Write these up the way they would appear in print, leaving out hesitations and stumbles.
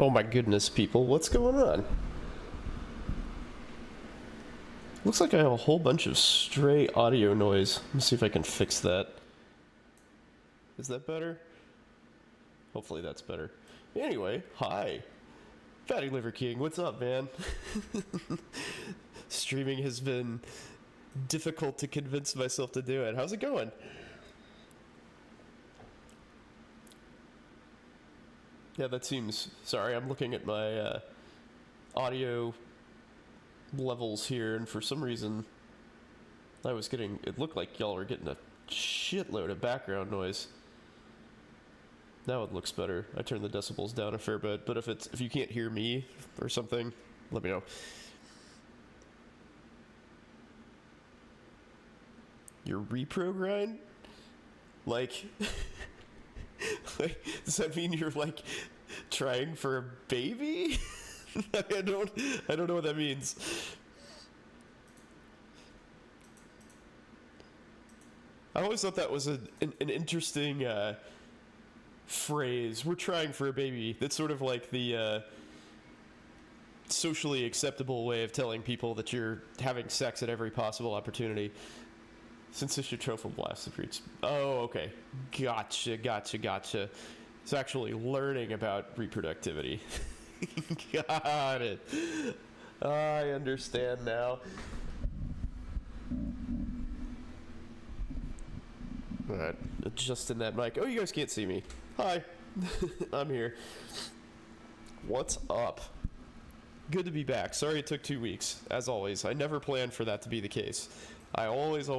Oh my goodness, people, what's going on? Looks like I have a whole bunch of stray audio noise. Let me see if I can fix that. Is that better? Hopefully that's better. Anyway, hi. Fatty Liver King, what's up, man? Streaming has been difficult to convince myself to do it. How's it going? Yeah, that seems... Sorry, I'm looking at my audio levels here, and for some reason I was getting... It looked like y'all were getting a shitload of background noise. Now it looks better. I turned the decibels down a fair bit, but if you can't hear me or something, let me know. Your repro grind? Like... like, does that mean you're like trying for a baby? I don't know what that means. I always thought that was an interesting phrase. We're trying for a baby. That's sort of like the socially acceptable way of telling people that you're having sex at every possible opportunity. Syncytial trophoblast secretes. Oh, okay. Gotcha. It's actually learning about reproductivity. Got it. I understand now. Alright, adjusting that mic. Oh, you guys can't see me. Hi. I'm here. What's up? Good to be back. Sorry it took 2 weeks. As always, I never planned for that to be the case. I always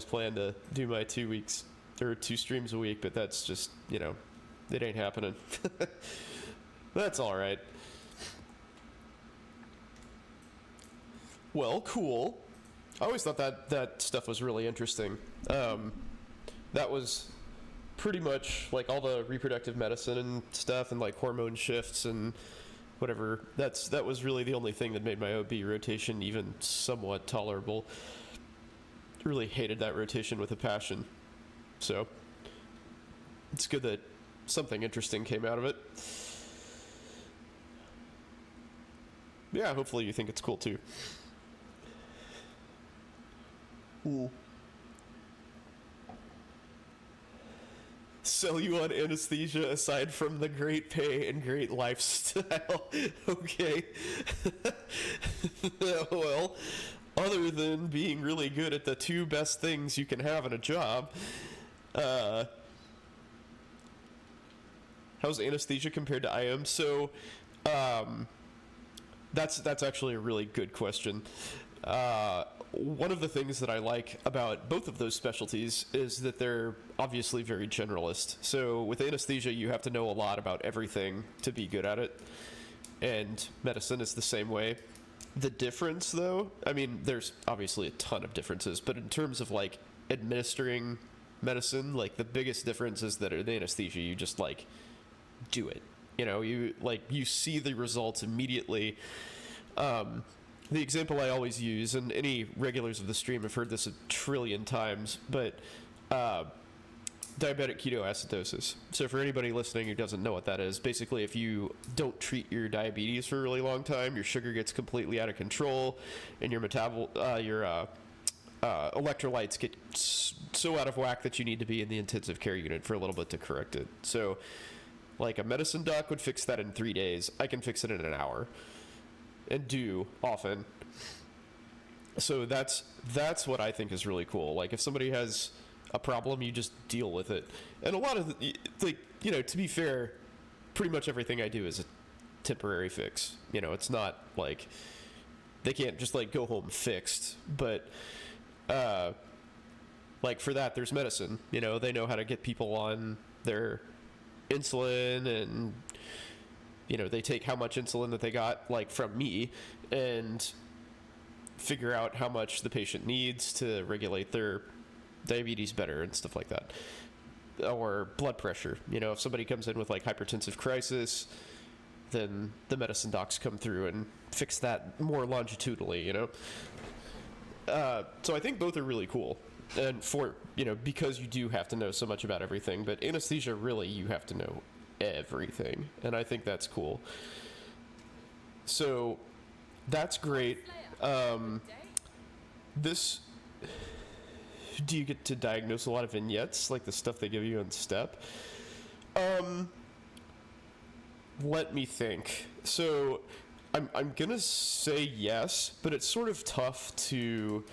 plan to do my 2 weeks, or 2 streams a week, but that's just, you know, it ain't happening. That's alright. Well, cool. I always thought that stuff was really interesting. That was pretty much, like, all the reproductive medicine and stuff, and, like, hormone shifts and whatever. That was really the only thing that made my OB rotation even somewhat tolerable. Really hated that rotation with a passion. So it's good that something interesting came out of it. Yeah, hopefully you think it's cool too. Ooh. Sell you on anesthesia aside from the great pay and great lifestyle. Okay. Well, other than being really good at the 2 best things you can have in a job, how's anesthesia compared to IM? So, that's actually a really good question. One of the things that I like about both of those specialties is that they're obviously very generalist. So with anesthesia, you have to know a lot about everything to be good at it, and medicine is the same way. The difference, though, I mean, there's obviously a ton of differences, but in terms of, like, administering medicine, like, the biggest difference is that in anesthesia, you just, like, do it. You know, you see the results immediately. The example I always use, and any regulars of the stream have heard this a trillion times, but diabetic ketoacidosis. So for anybody listening who doesn't know what that is, basically if you don't treat your diabetes for a really long time, your sugar gets completely out of control, and your electrolytes get so out of whack that you need to be in the intensive care unit for a little bit to correct it. So, like, a medicine doc would fix that in 3 days. I can fix it in an hour, and do often. So that's what I think is really cool. Like, if somebody has a problem, you just deal with it. And a lot of like, you know, to be fair, pretty much everything I do is a temporary fix. You know, it's not like they can't just, like, go home fixed, but like, for that there's medicine. You know, they know how to get people on their insulin, and, you know, they take how much insulin that they got, like, from me, and figure out how much the patient needs to regulate their diabetes better and stuff like that. Or blood pressure. You know, if somebody comes in with, like, hypertensive crisis, then the medicine docs come through and fix that more longitudinally, you know? So I think both are really cool. And for, you know, because you do have to know so much about everything, but anesthesia, really, you have to know everything. And I think that's cool. So that's great. This, do you get to diagnose a lot of vignettes, like the stuff they give you in STEP? Let me think. So I'm gonna say yes, but it's sort of tough to,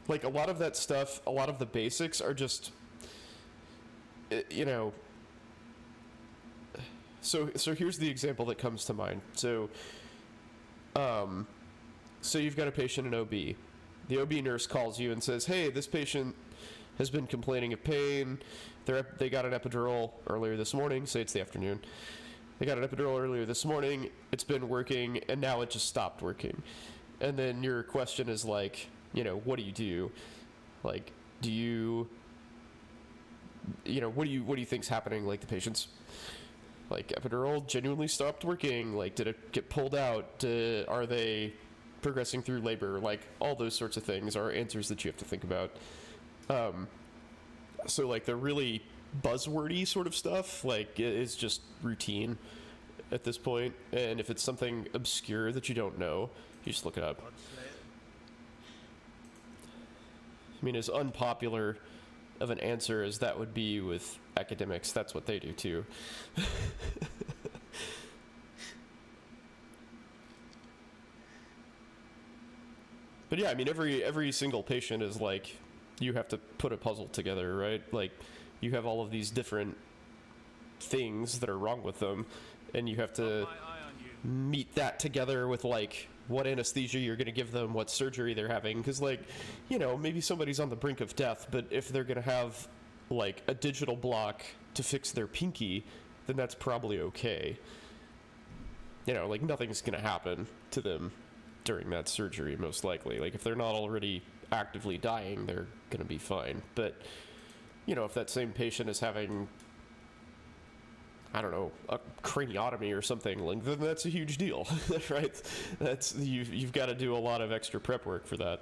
like, a lot of that stuff, a lot of the basics are just, you know. So here's the example that comes to mind. So you've got a patient in OB. The OB nurse calls you and says, hey, this patient has been complaining of pain. They got an epidural earlier this morning. Say it's the afternoon. They got an epidural earlier this morning. It's been working, and now it just stopped working. And then your question is like, you know, what do you do? Like, do you know, what do you think's happening? Like, the patient's, like, epidural genuinely stopped working. Like, did it get pulled out? Are they progressing through labor? Like, all those sorts of things are answers that you have to think about. So, like, the really buzzwordy sort of stuff, like, is just routine at this point. And if it's something obscure that you don't know, you just look it up. I mean, as unpopular of an answer as that would be with academics, that's what they do too. But yeah, I mean, every single patient is like, you have to put a puzzle together, right? Like, you have all of these different things that are wrong with them, and you have to meet that together with, like, what anesthesia you're going to give them, what surgery they're having, because, like, you know, maybe somebody's on the brink of death, but if they're going to have, like, a digital block to fix their pinky, then that's probably okay. You know, like, nothing's going to happen to them during that surgery, most likely. Like, if they're not already actively dying, they're going to be fine. But, you know, if that same patient is having, I don't know, a craniotomy or something, like, then that's a huge deal, right? That's, you've got to do a lot of extra prep work for that.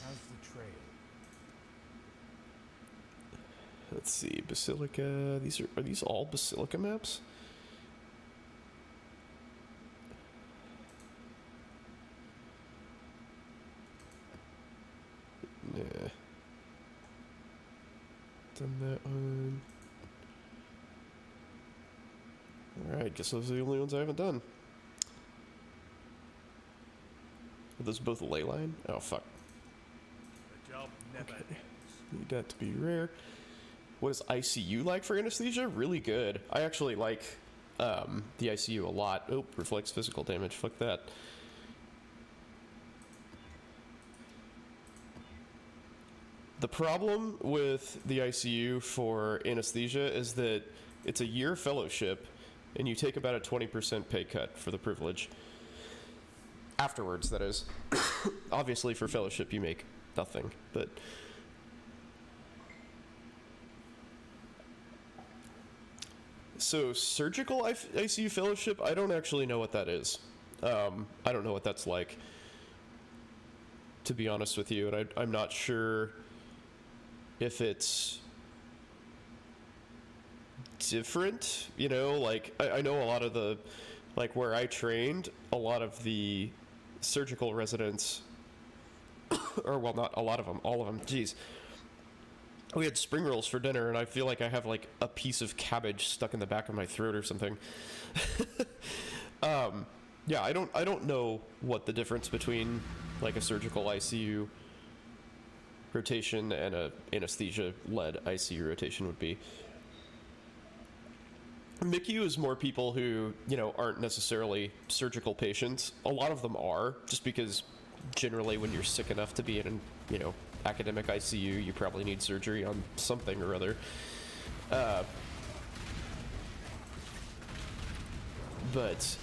How's the trail? Let's see, Basilica. Are these all Basilica maps? Yeah. Done that one. Alright, guess those are the only ones I haven't done. Are those both ley line? Oh, fuck. The job never Okay. ends. Need that to be rare. What is ICU like for anesthesia? Really good. I actually like the ICU a lot. Oh, reflects physical damage. Fuck that. The problem with the ICU for anesthesia is that it's a year fellowship, and you take about a 20% pay cut for the privilege. Afterwards, that is. Obviously, for fellowship, you make nothing, but... So, surgical ICU fellowship, I don't actually know what that is. I don't know what that's like, to be honest with you, and I'm not sure if it's different, you know, like, I know a lot of the, like, where I trained, a lot of the surgical residents, or, well, not a lot of them, all of them, geez. We had spring rolls for dinner, and I feel like I have, like, a piece of cabbage stuck in the back of my throat or something. Yeah, I don't know what the difference between, like, a surgical ICU rotation and a anesthesia-led ICU rotation would be. MICU is more people who, you know, aren't necessarily surgical patients. A lot of them are, just because generally when you're sick enough to be in an, you know, academic ICU, you probably need surgery on something or other. But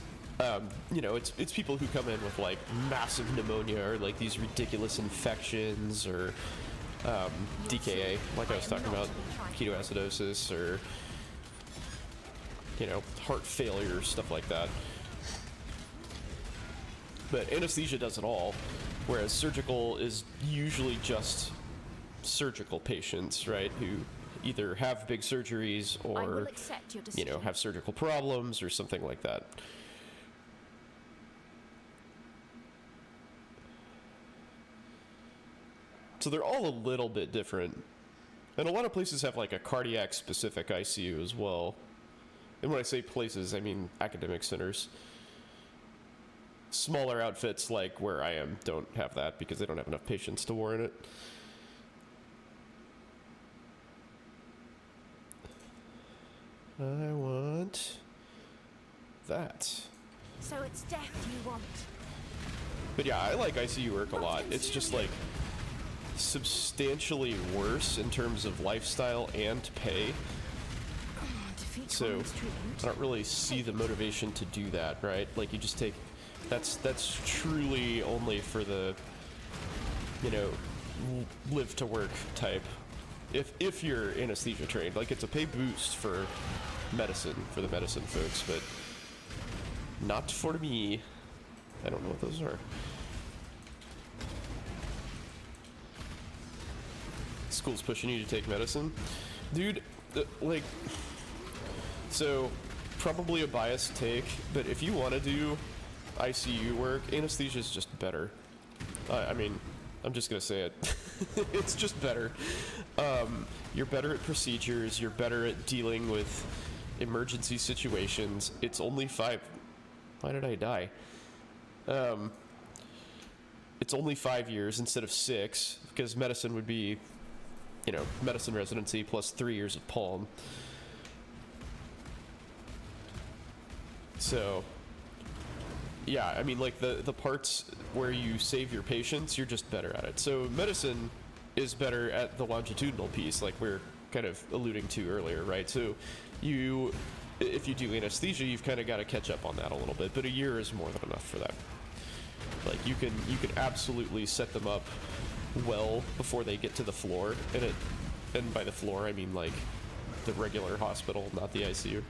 you know, it's people who come in with, like, massive pneumonia or, like, these ridiculous infections or DKA, like I was talking about, ketoacidosis, or, you know, heart failure, stuff like that. But anesthesia does it all, whereas surgical is usually just surgical patients, right, who either have big surgeries I will or, accept your you decision. know, have surgical problems or something like that. So they're all a little bit different. And a lot of places have like a cardiac specific ICU as well. And when I say places, I mean academic centers. Smaller outfits like where I am don't have that because they don't have enough patients to warrant it. I want that. So it's death you want. But yeah, I like ICU work a lot. It's just like substantially worse in terms of lifestyle and pay. Defeat So Warren's treatment. I don't really see the motivation to do that, right? Like you just take, that's truly only for the, you know, live to work type. If you're anesthesia trained, like it's a pay boost for medicine, for the medicine folks, but not for me. I don't know what those are. School's pushing you to take medicine? Dude, like, so probably a biased take, but if you want to do ICU work, anesthesia is just better. I mean, I'm just gonna say it. It's just better. You're better at procedures. You're better at dealing with emergency situations. It's only 5. Why did I die? It's only 5 years instead of 6 because medicine would be, you know, medicine residency plus 3 years of palm. So, yeah, I mean, like the parts where you save your patients, you're just better at it. So medicine is better at the longitudinal piece, like we're kind of alluding to earlier, right? So if you do anesthesia, you've kind of got to catch up on that a little bit, but a year is more than enough for that. Like you can absolutely set them up well before they get to the floor, and by the floor I mean like the regular hospital, not the ICU.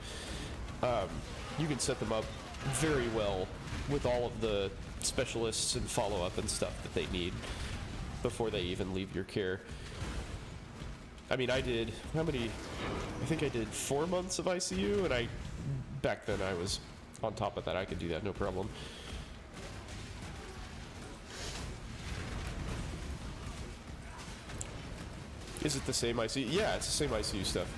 You can set them up very well with all of the specialists and follow-up and stuff that they need before they even leave your care. I mean, I did, I think I did 4 months of ICU, and back then I was on top of that. I could do that, no problem. Is it the same ICU? Yeah, it's the same ICU stuff.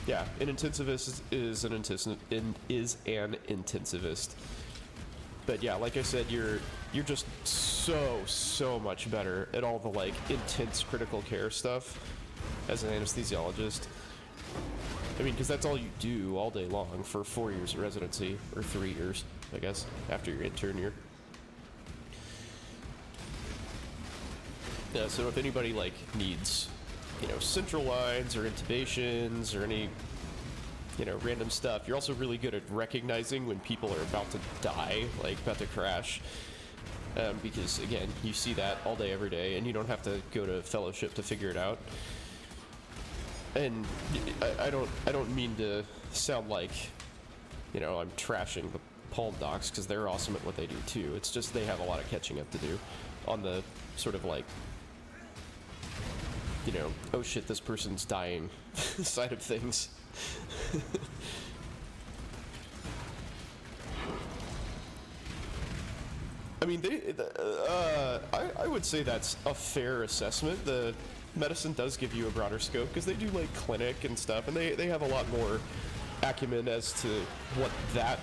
Yeah, an intensivist is an intensivist. But yeah, like I said, you're just so much better at all the like intense critical care stuff as an anesthesiologist. I mean, because that's all you do all day long for 4 years of residency, or 3 years, I guess, after your intern year. Yeah, so if anybody like needs, you know, central lines or intubations or any, you know, random stuff, you're also really good at recognizing when people are about to die, like about to crash. Because again, you see that all day, every day, and you don't have to go to fellowship to figure it out. And I don't mean to sound like, you know, I'm trashing the palm docs, because they're awesome at what they do too. It's just they have a lot of catching up to do on the sort of like, you know, oh shit, this person's dying side of things. I mean, I would say that's a fair assessment. The medicine does give you a broader scope because they do like clinic and stuff, and they have a lot more acumen as to what that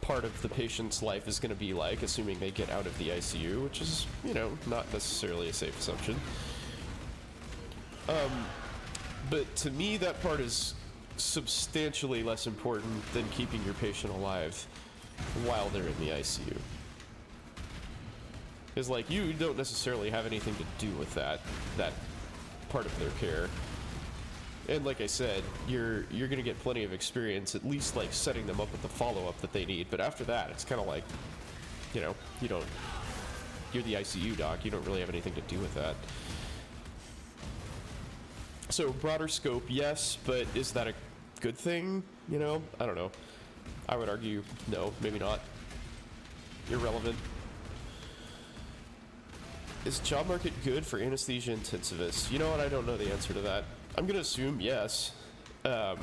part of the patient's life is going to be like, assuming they get out of the ICU, which is, you know, not necessarily a safe assumption. But to me, that part is substantially less important than keeping your patient alive while they're in the ICU. Because, like, you don't necessarily have anything to do with that part of their care. And like I said, you're going to get plenty of experience, at least, like, setting them up with the follow-up that they need. But after that, it's kind of like, you know, you're the ICU doc, you don't really have anything to do with that. So, broader scope, yes, but is that a good thing? You know, I don't know. I would argue, no, maybe not. Irrelevant. Is job market good for anesthesia intensivists? You know what, I don't know the answer to that. I'm gonna assume yes. I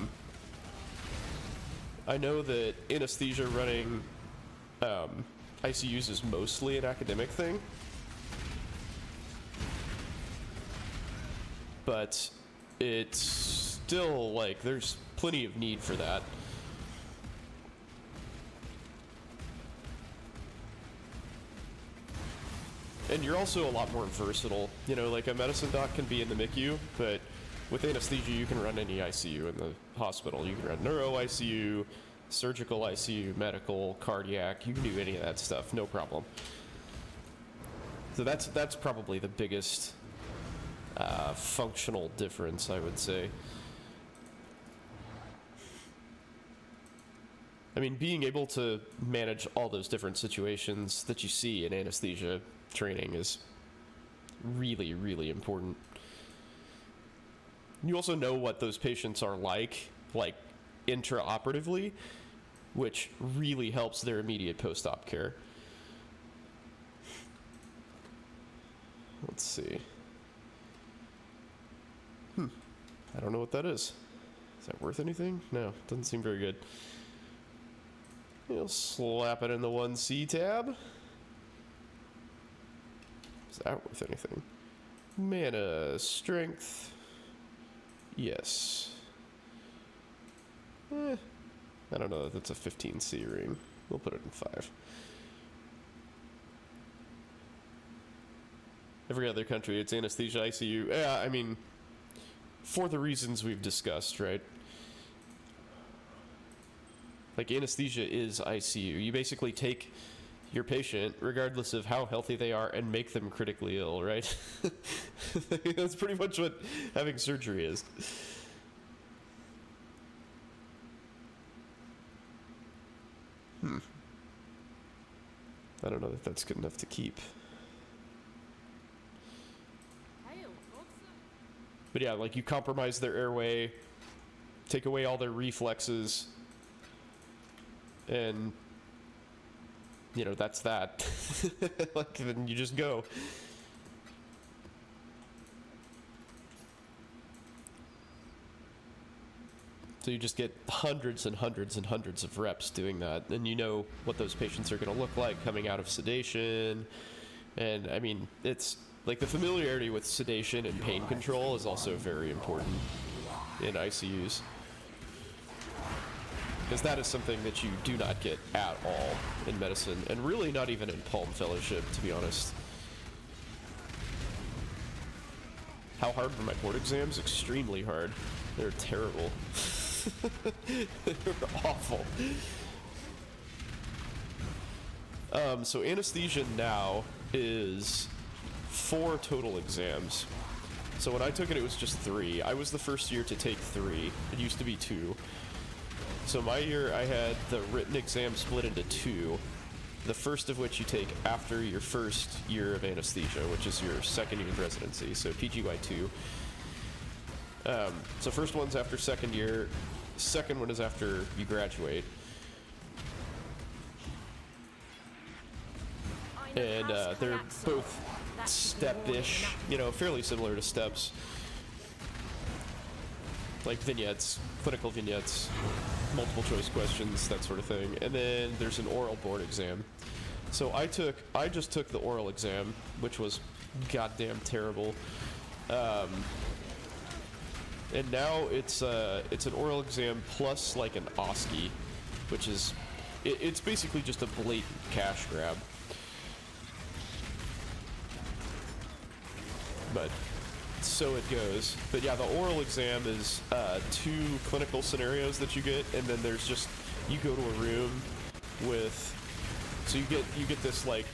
know that anesthesia running ICUs is mostly an academic thing, but it's still like there's plenty of need for that. And you're also a lot more versatile. You know, like a medicine doc can be in the MICU, but with anesthesia, you can run any ICU in the hospital. You can run neuro ICU, surgical ICU, medical, cardiac. You can do any of that stuff, no problem. So that's probably the biggest functional difference, I would say. I mean, being able to manage all those different situations that you see in anesthesia training is really, really important. You also know what those patients are like intraoperatively, which really helps their immediate post-op care. Let's see. I don't know what that is. Is that worth anything? No, doesn't seem very good. You'll slap it in the 1C tab. Is that worth anything? Mana, strength. Yes. I don't know if that's a 15C ring. We'll put it in 5. Every other country, it's anesthesia, ICU. Yeah, I mean, for the reasons we've discussed, right? Like, anesthesia is ICU. You basically take your patient, regardless of how healthy they are, and make them critically ill, right? That's pretty much what having surgery is. I don't know if that's good enough to keep. But yeah, like, you compromise their airway, take away all their reflexes, and, you know, that's that. Like, then you just go. So you just get hundreds and hundreds and hundreds of reps doing that, and you know what those patients are going to look like coming out of sedation. And, I mean, it's, like, the familiarity with sedation and pain control is also very important in ICUs. Because that is something that you do not get at all in medicine, and really not even in Palm Fellowship, to be honest. How hard were my board exams? Extremely hard. They're terrible. They're awful. So anesthesia now is 4 total exams. So when I took it, it was just 3. I was the first year to take 3. It used to be 2. So my year, I had the written exam split into 2, the first of which you take after your first year of anesthesia, which is your second year of residency, so PGY2. So first one's after second year, second one is after you graduate. And they're both step-ish, you know, fairly similar to steps. Like vignettes, clinical vignettes, multiple choice questions, that sort of thing. And then there's an oral board exam. So I just took the oral exam, which was goddamn terrible. And now it's an oral exam plus like an OSCE, which is, it's basically just a blatant cash grab. But so it goes. But yeah, the oral exam is 2 clinical scenarios that you get, and then there's just, you go to a room with, so you get this, like,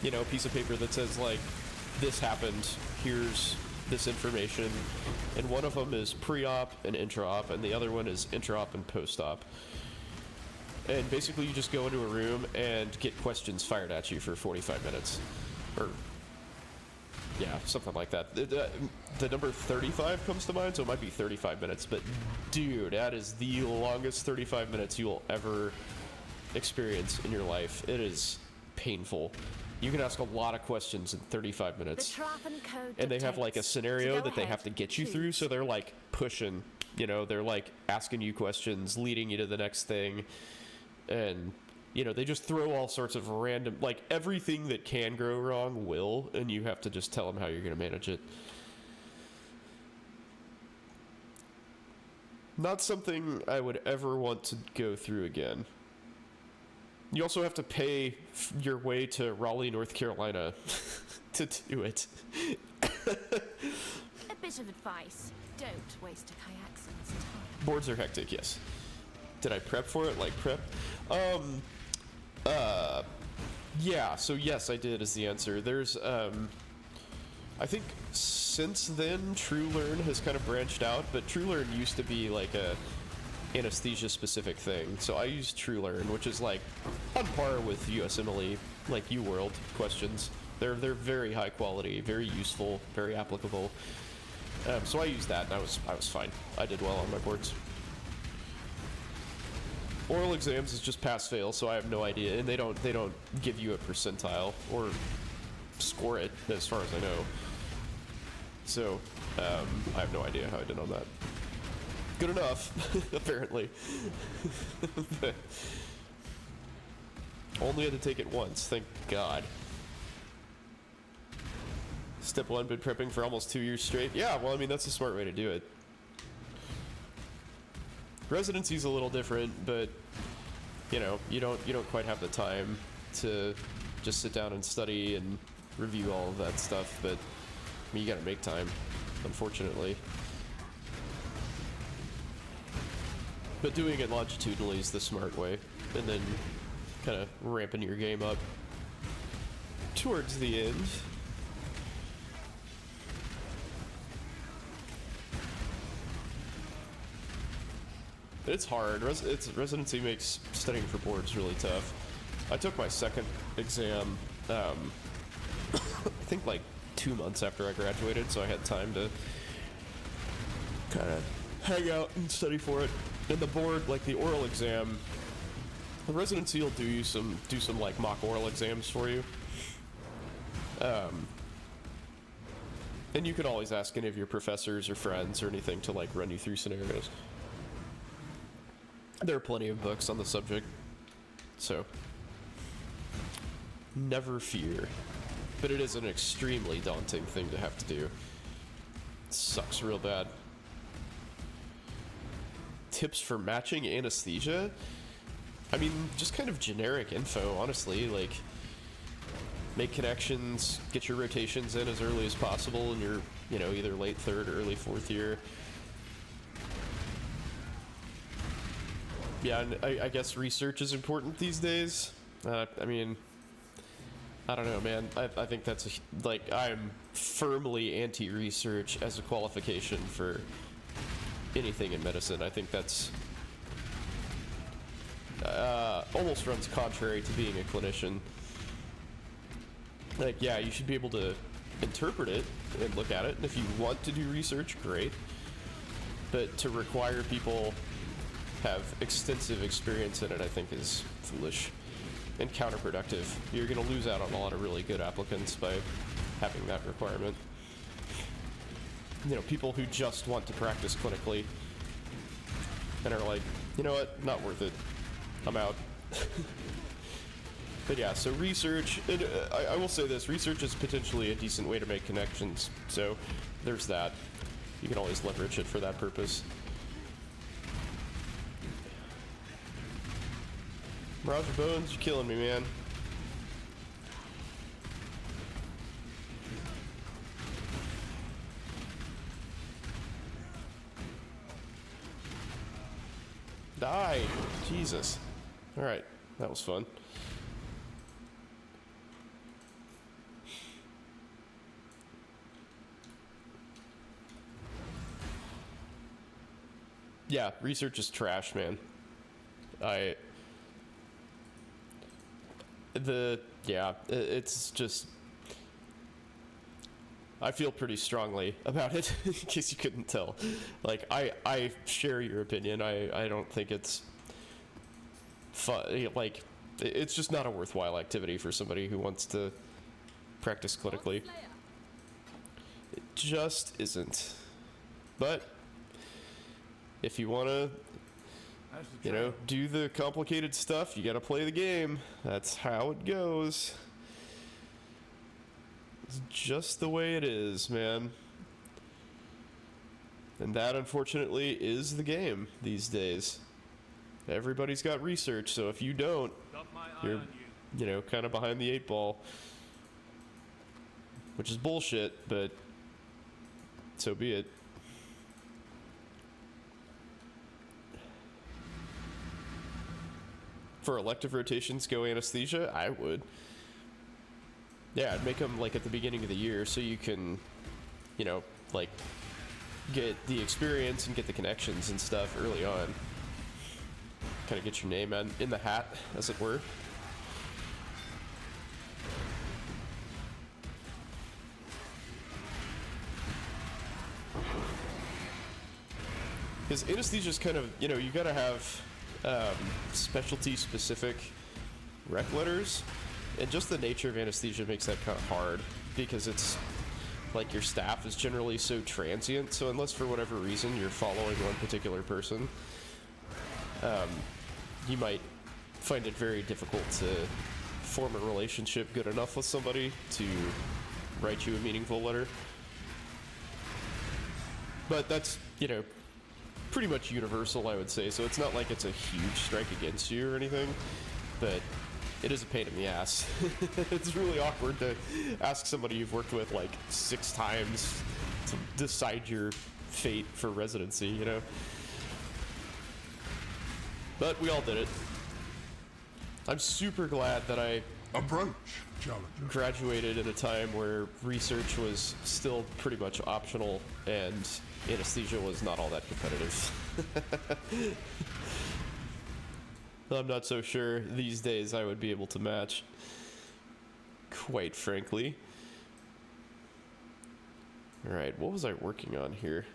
you know, piece of paper that says, like, this happened, here's this information, and one of them is pre-op and intra-op, and the other one is intra-op and post-op. And basically you just go into a room and get questions fired at you for 45 minutes. Or, yeah, something like that. The number 35 comes to mind, so it might be 35 minutes, but dude, that is the longest 35 minutes you will ever experience in your life. It is painful. You can ask a lot of questions in 35 The minutes. Traven code And they have like a dictates. scenario So go that they ahead, have to get you through, choose. so they're like pushing, you know, they're like asking you questions, leading you to the next thing. And, you know, they just throw all sorts of random, like everything that can go wrong will, and you have to just tell them how you're going to manage it. Not something I would ever want to go through again. You also have to pay your way to Raleigh, North Carolina to do it. A bit of advice. Don't waste a kayakson's time. Boards are hectic, yes. Did I prep for it? Like prep? Yeah, so yes, I did is the answer. There's, I think since then, TrueLearn has kind of branched out, but TrueLearn used to be like a anesthesia-specific thing. So I use TrueLearn, which is like on par with USMLE, like UWorld questions. They're very high quality, very useful, very applicable. So I used that, and I was fine. I did well on my boards. Oral exams is just pass-fail, so I have no idea, and they don't give you a percentile or score it, as far as I know. So I have no idea how I did on that. Good enough, apparently. Only had to take it once, thank God. Step 1, been prepping for almost 2 years straight. Yeah, well, I mean, that's a smart way to do it. Residency's a little different, but you know, you don't quite have the time to just sit down and study and review all of that stuff, but I mean, you gotta make time, unfortunately. But doing it longitudinally is the smart way, and then kind of ramping your game up towards the end. It's hard. Residency makes studying for boards really tough. I took my second exam, I think like 2 months after I graduated, so I had time to kind of hang out and study for it. And the board, like the oral exam, the residency will do some like mock oral exams for you. And you can always ask any of your professors or friends or anything to like run you through scenarios. There are plenty of books on the subject, so never fear. But it is an extremely daunting thing to have to do. It sucks real bad. Tips for matching anesthesia? I mean, just kind of generic info, honestly. Like, make connections, get your rotations in as early as possible in your, you know, either late third or early fourth year. Yeah, and I guess research is important these days. I mean, I don't know, man. I think that's like, I'm firmly anti-research as a qualification for anything in medicine. I think that's almost runs contrary to being a clinician. Like, yeah, you should be able to interpret it and look at it, and if you want to do research, great. But to require people have extensive experience in it, I think is foolish and counterproductive. You're going to lose out on a lot of really good applicants by having that requirement. You know, people who just want to practice clinically and are like, you know what, not worth it, I'm out. But yeah, so research, and, I will say this, research is potentially a decent way to make connections, so there's that. You can always leverage it for that purpose. Roger Bones, you're killing me, man. Die! Jesus. Alright, that was fun. Yeah, research is trash, man. It's just, I feel pretty strongly about it, in case you couldn't tell. Like, I share your opinion. I don't think it's fun. Like, It's just not a worthwhile activity for somebody who wants to practice clinically. It just isn't. But if you want to, you know, do the complicated stuff, you got to play the game. That's how it goes. It's just the way it is, man. And that, unfortunately, is the game these days. Everybody's got research, so if you don't, you're, you know, kind of behind the 8 ball. Which is bullshit, but so be it. For elective rotations, go anesthesia? I would. Yeah, I'd make them like at the beginning of the year so you can, you know, like get the experience and get the connections and stuff early on. Kind of get your name in the hat, as it were. Because anesthesia is kind of, you know, you gotta have specialty specific rec letters, and just the nature of anesthesia makes that kind of hard because it's like your staff is generally so transient, so unless for whatever reason you're following one particular person, you might find it very difficult to form a relationship good enough with somebody to write you a meaningful letter. But that's, you know, pretty much universal, I would say, so it's not like it's a huge strike against you or anything, but it is a pain in the ass. It's really awkward to ask somebody you've worked with like 6 times to decide your fate for residency, you know? But we all did it. I'm super glad that I Approach, Challenger. graduated at a time where research was still pretty much optional and anesthesia was not all that competitive. I'm not so sure these days I would be able to match, quite frankly. Alright, what was I working on here?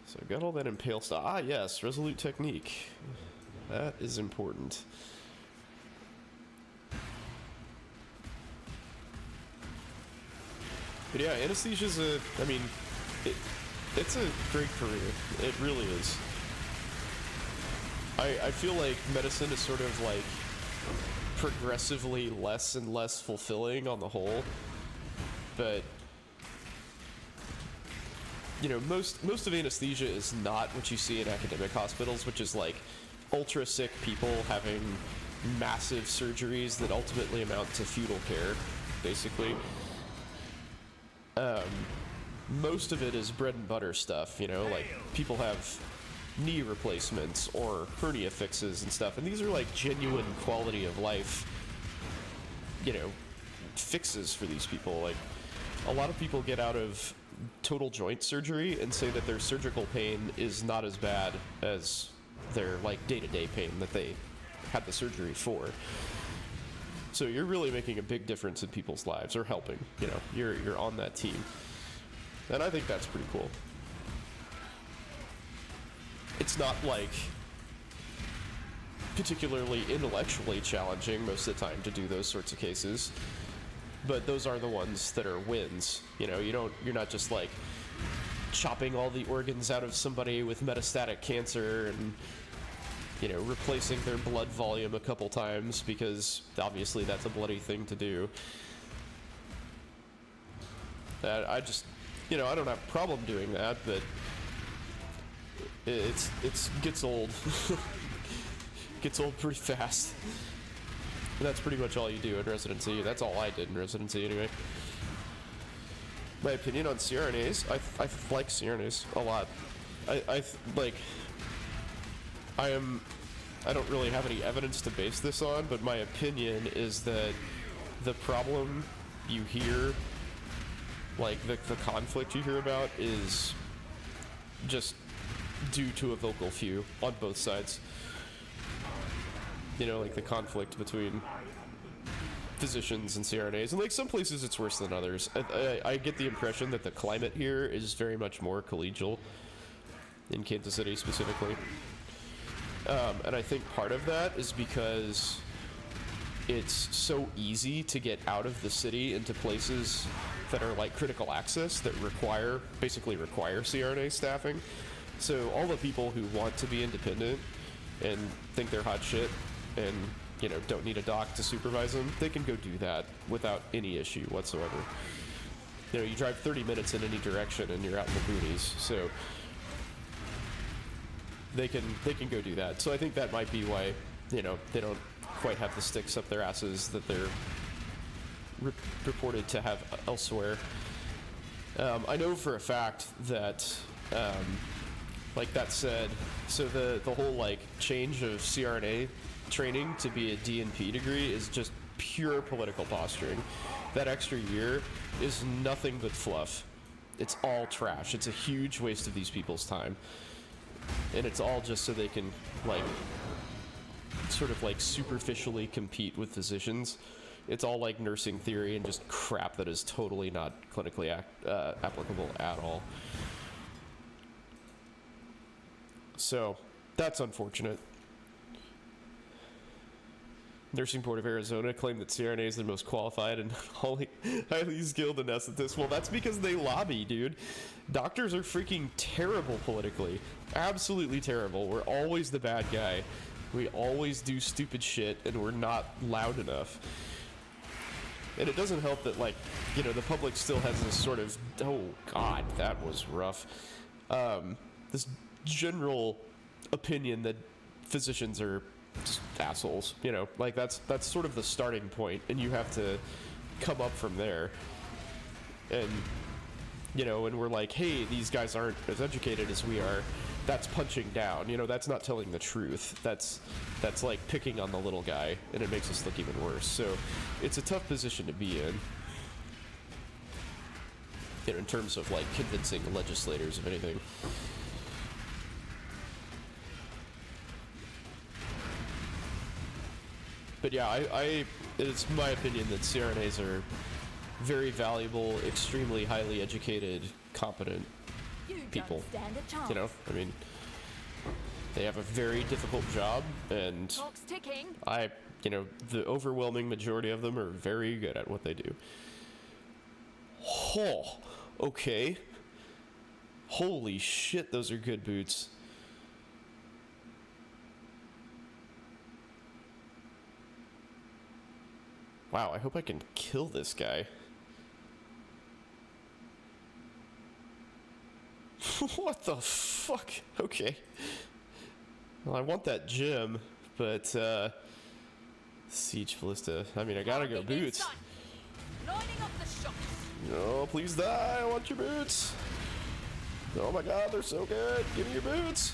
So I got all that impale stuff. Ah, yes, resolute technique. That is important. But yeah, anesthesia's I mean, it's a great career. It really is. I feel like medicine is sort of like progressively less and less fulfilling on the whole, but you know, most of anesthesia is not what you see in academic hospitals, which is like ultra sick people having massive surgeries that ultimately amount to fetal care, basically. Most of it is bread and butter stuff, you know, like people have knee replacements or hernia fixes and stuff, and these are like genuine quality of life, you know, fixes for these people. Like a lot of people get out of total joint surgery and say that their surgical pain is not as bad as their like day-to-day pain that they had the surgery for. So you're really making a big difference in people's lives, or helping, you know, you're on that team. And I think that's pretty cool. It's not like particularly intellectually challenging most of the time to do those sorts of cases, but those are the ones that are wins. You know, you're not just like chopping all the organs out of somebody with metastatic cancer and, you know, replacing their blood volume a couple times, because obviously that's a bloody thing to do. I just, you know, I don't have a problem doing that, but it gets old. Gets old pretty fast. And that's pretty much all you do in residency. That's all I did in residency anyway. My opinion on CRNAs, I like CRNAs a lot. I don't really have any evidence to base this on, but my opinion is that the problem you hear, like the conflict you hear about, is just due to a vocal few on both sides. You know, like the conflict between physicians and CRNAs, and like some places it's worse than others. I get the impression that the climate here is very much more collegial in Kansas City specifically. And I think part of that is because it's so easy to get out of the city into places that are like critical access that basically require CRNA staffing. So all the people who want to be independent and think they're hot shit and, you know, don't need a doc to supervise them, they can go do that without any issue whatsoever. You know, you drive 30 minutes in any direction and you're out in the boonies, so they can go do that. So I think that might be why, you know, they don't quite have the sticks up their asses that they're reported to have elsewhere. I know for a fact that, like that said, so the whole like change of CRNA training to be a DNP degree is just pure political posturing. That extra year is nothing but fluff. It's all trash. It's a huge waste of these people's time. And it's all just so they can, like, sort of like superficially compete with physicians. It's all like nursing theory and just crap that is totally not clinically applicable at all. So, that's unfortunate. Nursing Board of Arizona claimed that CRNA is the most qualified and highly skilled anesthetists. Well, that's because they lobby, dude. Doctors are freaking terrible politically. Absolutely terrible. We're always the bad guy. We always do stupid shit, and we're not loud enough. And it doesn't help that, like, you know, the public still has this sort of, oh, God, that was rough. This general opinion that physicians are just assholes, you know, like that's sort of the starting point, and you have to come up from there. And, you know, and we're like, hey, these guys aren't as educated as we are. That's punching down, you know, that's not telling the truth. That's like picking on the little guy, and it makes us look even worse. So it's a tough position to be in, you know, in terms of like convincing legislators of anything. But yeah, it's my opinion that CRNAs are very valuable, extremely highly educated, competent people. You know, I mean, they have a very difficult job, and Clock's ticking. you know, the overwhelming majority of them are very good at what they do. Oh, okay. Holy shit, those are good boots. Wow, I hope I can kill this guy. What the fuck? Okay. Well, I want that gem, but, Siege Ballista. I mean, I gotta go boots. Lining up the shots. No, please die. I want your boots. Oh my god, they're so good. Give me your boots.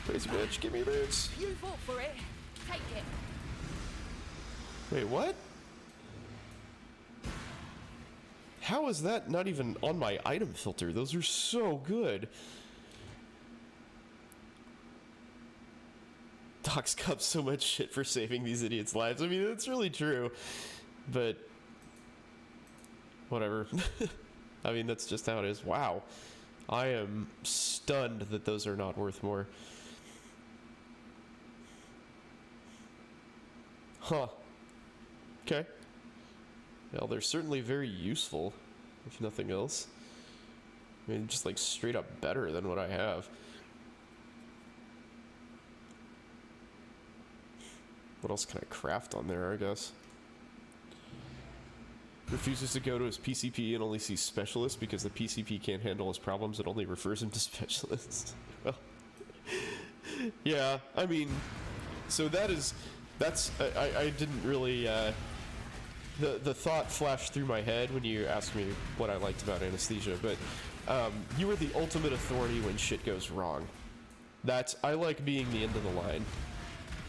Crazy bitch, give me your boots. You fought for it. Take it. Wait, what? How is that not even on my item filter? Those are so good. Doc's got so much shit for saving these idiots' lives. I mean, it's really true. But whatever. I mean, that's just how it is. Wow. I am stunned that those are not worth more. Huh. Okay. Well, they're certainly very useful, if nothing else. I mean, just like straight up better than what I have. What else can I craft on there, I guess? Refuses to go to his PCP and only sees specialists because the PCP can't handle his problems and only refers him to specialists. Well, yeah, I mean, so that's, I didn't really, the thought flashed through my head when you asked me what I liked about anesthesia, but you are the ultimate authority when shit goes wrong. I like being the end of the line.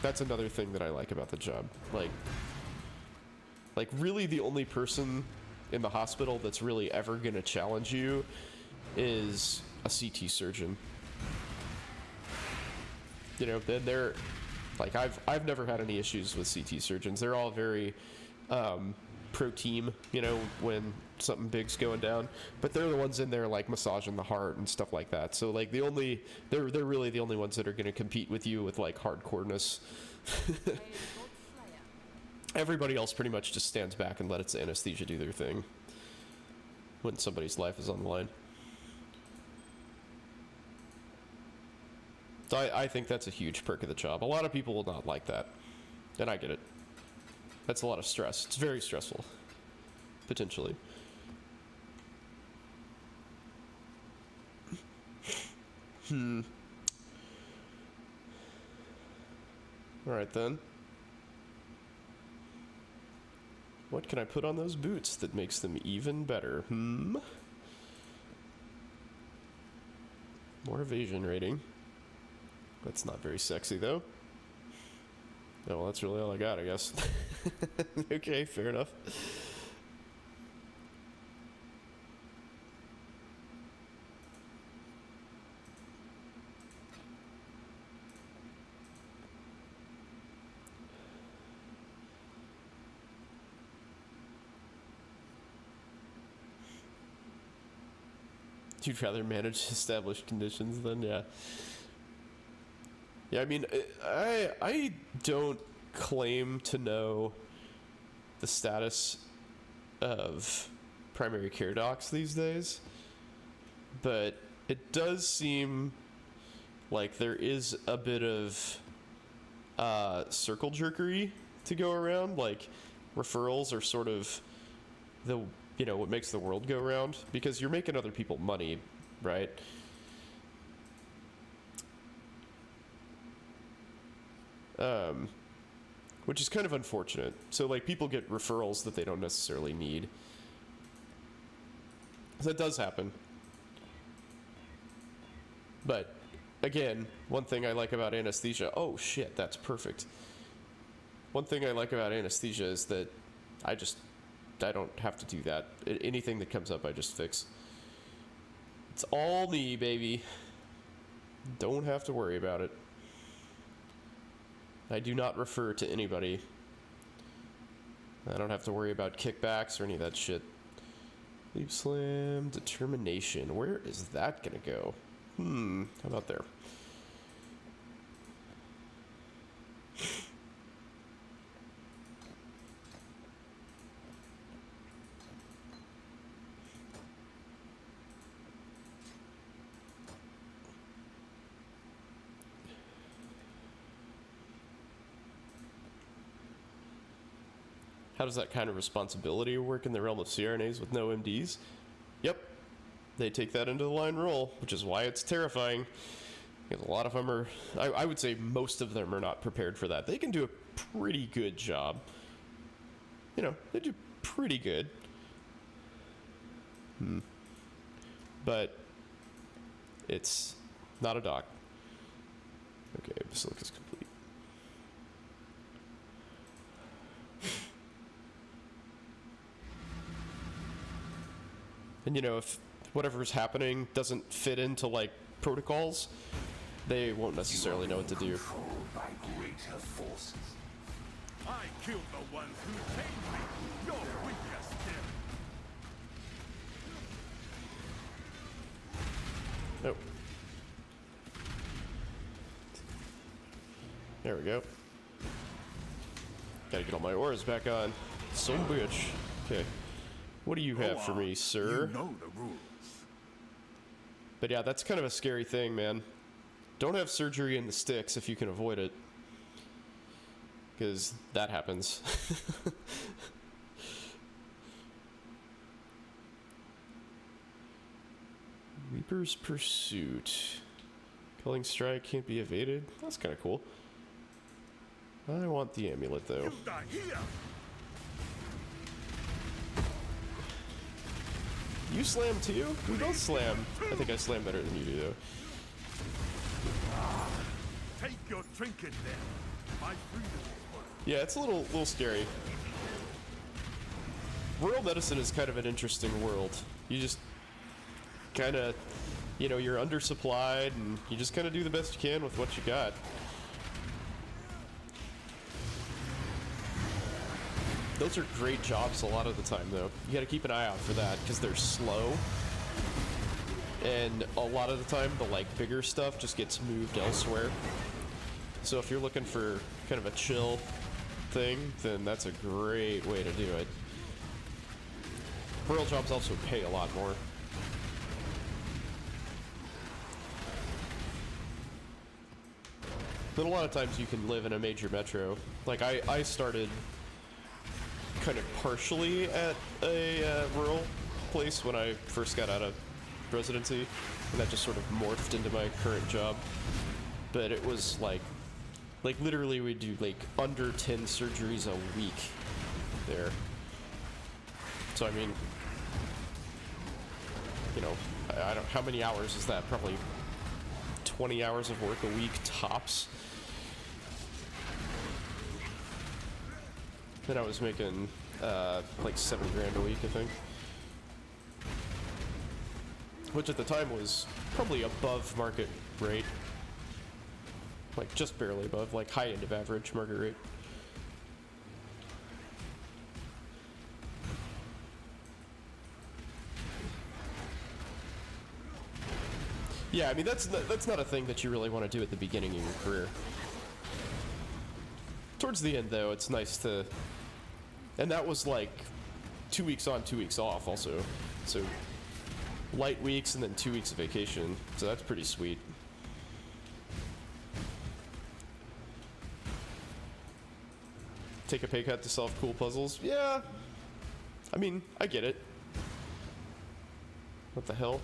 That's another thing that I like about the job. Like really the only person in the hospital that's really ever gonna challenge you is a CT surgeon. You know, then they're like, I've never had any issues with CT surgeons. They're all very pro team, you know, when something big's going down, but they're the ones in there like massaging the heart and stuff like that. So like they're really the only ones that are going to compete with you with like hardcoreness. Everybody else pretty much just stands back and lets anesthesia do their thing when somebody's life is on the line. So I think that's a huge perk of the job. A lot of people will not like that, and I get it. That's a lot of stress. It's very stressful, potentially. Alright then. What can I put on those boots that makes them even better? More evasion rating. That's not very sexy though. Oh, well, that's really all I got, I guess. Okay, fair enough. You'd rather manage established conditions than, yeah. Yeah, I mean, I don't claim to know the status of primary care docs these days, but it does seem like there is a bit of circle jerkery to go around. Like, referrals are sort of the, you know, what makes the world go round, because you're making other people money, right? Which is kind of unfortunate. So, like, people get referrals that they don't necessarily need. That does happen. But, again, one thing I like about anesthesia... Oh, shit, that's perfect. One thing I like about anesthesia is that I don't have to do that. Anything that comes up, I just fix. It's all me, baby. Don't have to worry about it. I do not refer to anybody. I don't have to worry about kickbacks or any of that shit. Leap slam, determination. Where is that gonna go? How about there? How does that kind of responsibility work in the realm of CRNAs with no MDs? Yep. They take that into the line role, which is why it's terrifying. Because a lot of them are... I would say most of them are not prepared for that. They can do a pretty good job. You know, they do pretty good. But it's not a doc. Okay, Basilica's complete. And, you know, if whatever's happening doesn't fit into, like, protocols, they won't necessarily know what to do. By greater forces. I killed the ones who tamed me. You're weaker still. Oh. There we go. Gotta get all my auras back on. Some bitch. Okay. What do you have for me, sir? You know the rules. But yeah, that's kind of a scary thing, man. Don't have surgery in the sticks if you can avoid it. Because that happens. Reaper's Pursuit. Culling Strike can't be evaded. That's kind of cool. I want the amulet, though. You die here. You slam too? We both slam. I think I slam better than you do, though. Take your trinket then. My freedom is mine. Yeah, it's a little scary. Rural medicine is kind of an interesting world. You just kind of, you know, you're undersupplied, and you just kind of do the best you can with what you got. Those are great jobs a lot of the time, though. You gotta keep an eye out for that, because they're slow. And a lot of the time, the, like, bigger stuff just gets moved elsewhere. So if you're looking for kind of a chill thing, then that's a great way to do it. Rural jobs also pay a lot more. But a lot of times you can live in a major metro. Like, I started kind of partially at a rural place when I first got out of residency, and that just sort of morphed into my current job. But it was like literally we do like under 10 surgeries a week there. So I mean, you know, I don't, how many hours is that? Probably 20 hours of work a week tops. Then I was making like $7 grand a week, I think. Which at the time was probably above market rate. Like just barely above, like high end of average market rate. Yeah, I mean that's not a thing that you really want to do at the beginning of your career. Towards the end though, it's nice to, and that was like 2 weeks on, 2 weeks off also. So light weeks and then 2 weeks of vacation. So that's pretty sweet. Take a pay cut to solve cool puzzles? Yeah. I mean, I get it. What the hell?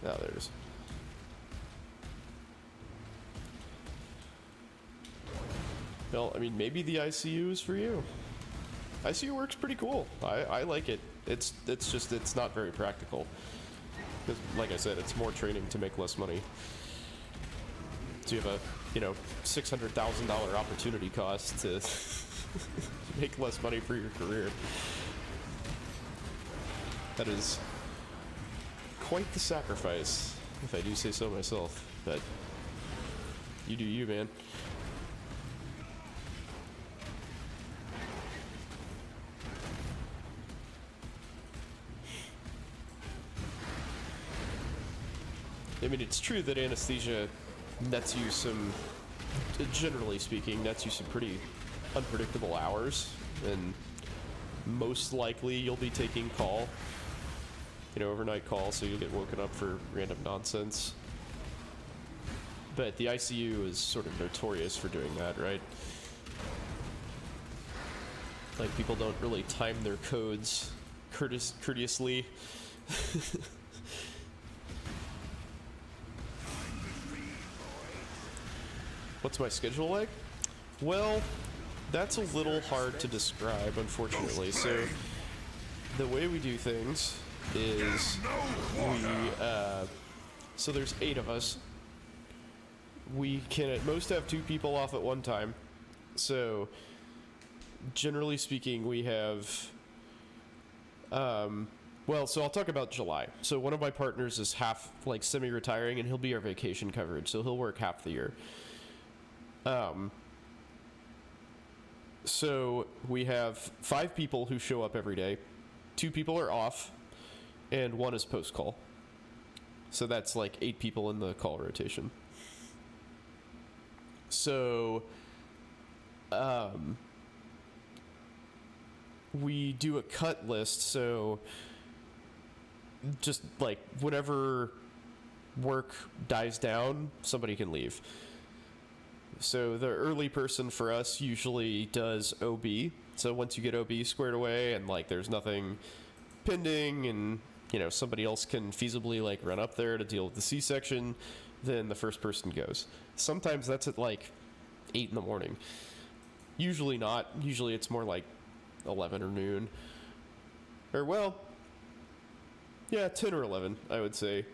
Oh, there it is. Well, I mean, maybe the ICU is for you. ICU works pretty cool. I like it. It's just, it's not very practical. Because, like I said, it's more training to make less money. So you have a, you know, $600,000 opportunity cost to make less money for your career. That is quite the sacrifice, if I do say so myself. But you do you, man. I mean, it's true that anesthesia nets you some, generally speaking, nets you some pretty unpredictable hours, and most likely you'll be taking call, you know, overnight call, so you'll get woken up for random nonsense. But the ICU is sort of notorious for doing that, right? Like, people don't really time their codes courteously. What's my schedule like? Well, that's a little hard to describe, unfortunately. So, the way we do things is so there's 8 of us. We can at most have 2 people off at one time. So, generally speaking, we have, well, so I'll talk about July. So one of my partners is half, like, semi-retiring, and he'll be our vacation coverage, so he'll work half the year. So we have 5 people who show up every day, 2 people are off, and 1 is post-call. So that's like 8 people in the call rotation. So, we do a cut list, so just like whenever work dies down, somebody can leave. So the early person for us usually does OB. So once you get OB squared away and like there's nothing pending and, you know, somebody else can feasibly like run up there to deal with the C-section, then the first person goes. Sometimes that's at like 8 in the morning. Usually not. Usually it's more like 11 or noon. Or, well, yeah, 10 or 11, I would say.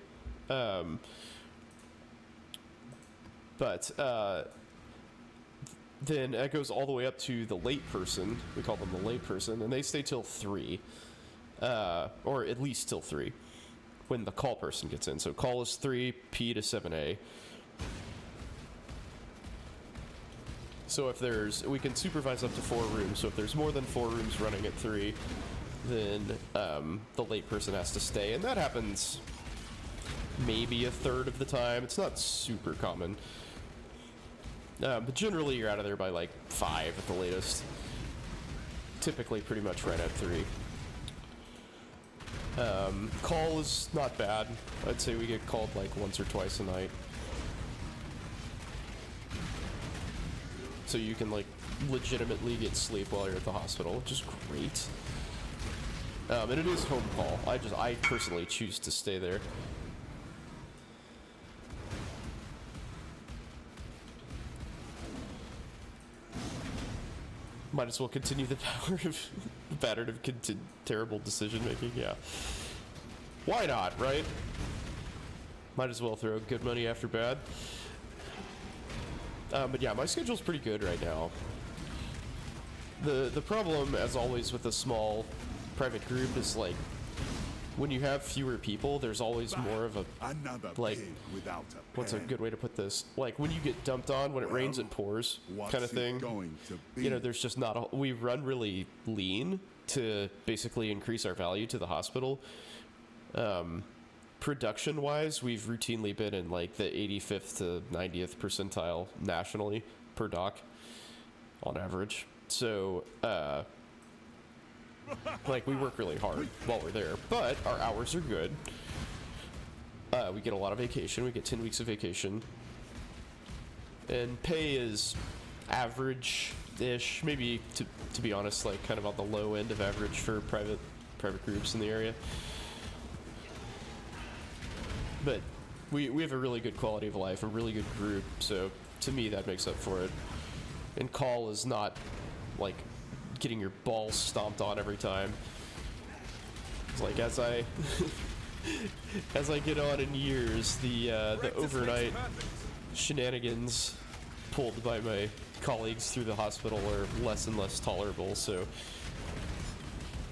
Then it goes all the way up to the late person. We call them the late person, and they stay till 3. Or at least till 3 when the call person gets in. So call is 3, P to 7A. So if there's, we can supervise up to 4 rooms. So if there's more than 4 rooms running at 3, then the late person has to stay. And that happens maybe a third of the time. It's not super common. But generally, you're out of there by like 5 at the latest. Typically, pretty much right at 3. Call is not bad. I'd say we get called like once or twice a night. So you can like legitimately get sleep while you're at the hospital, which is great. And it is home call. I personally choose to stay there. Might as well continue the power of pattern of terrible decision making. Yeah. Why not, right? Might as well throw good money after bad. But yeah, my schedule's pretty good right now. The problem, as always, with a small private group is like when you have fewer people, there's always more of a like what's a good way to put this? Like when you get dumped on, when it rains it pours kind of thing. You know, there's just not a, we run really lean to basically increase our value to the hospital. Production wise, we've routinely been in like the 85th to 90th percentile nationally per doc on average. So, like, we work really hard while we're there, but our hours are good. We get a lot of vacation. We get 10 weeks of vacation. And pay is average-ish, maybe, to be honest, like, kind of on the low end of average for private groups in the area. But we have a really good quality of life, a really good group, so to me that makes up for it. And call is not, like, getting your balls stomped on every time. It's like as I get on in years, the overnight shenanigans pulled by my colleagues through the hospital are less and less tolerable, so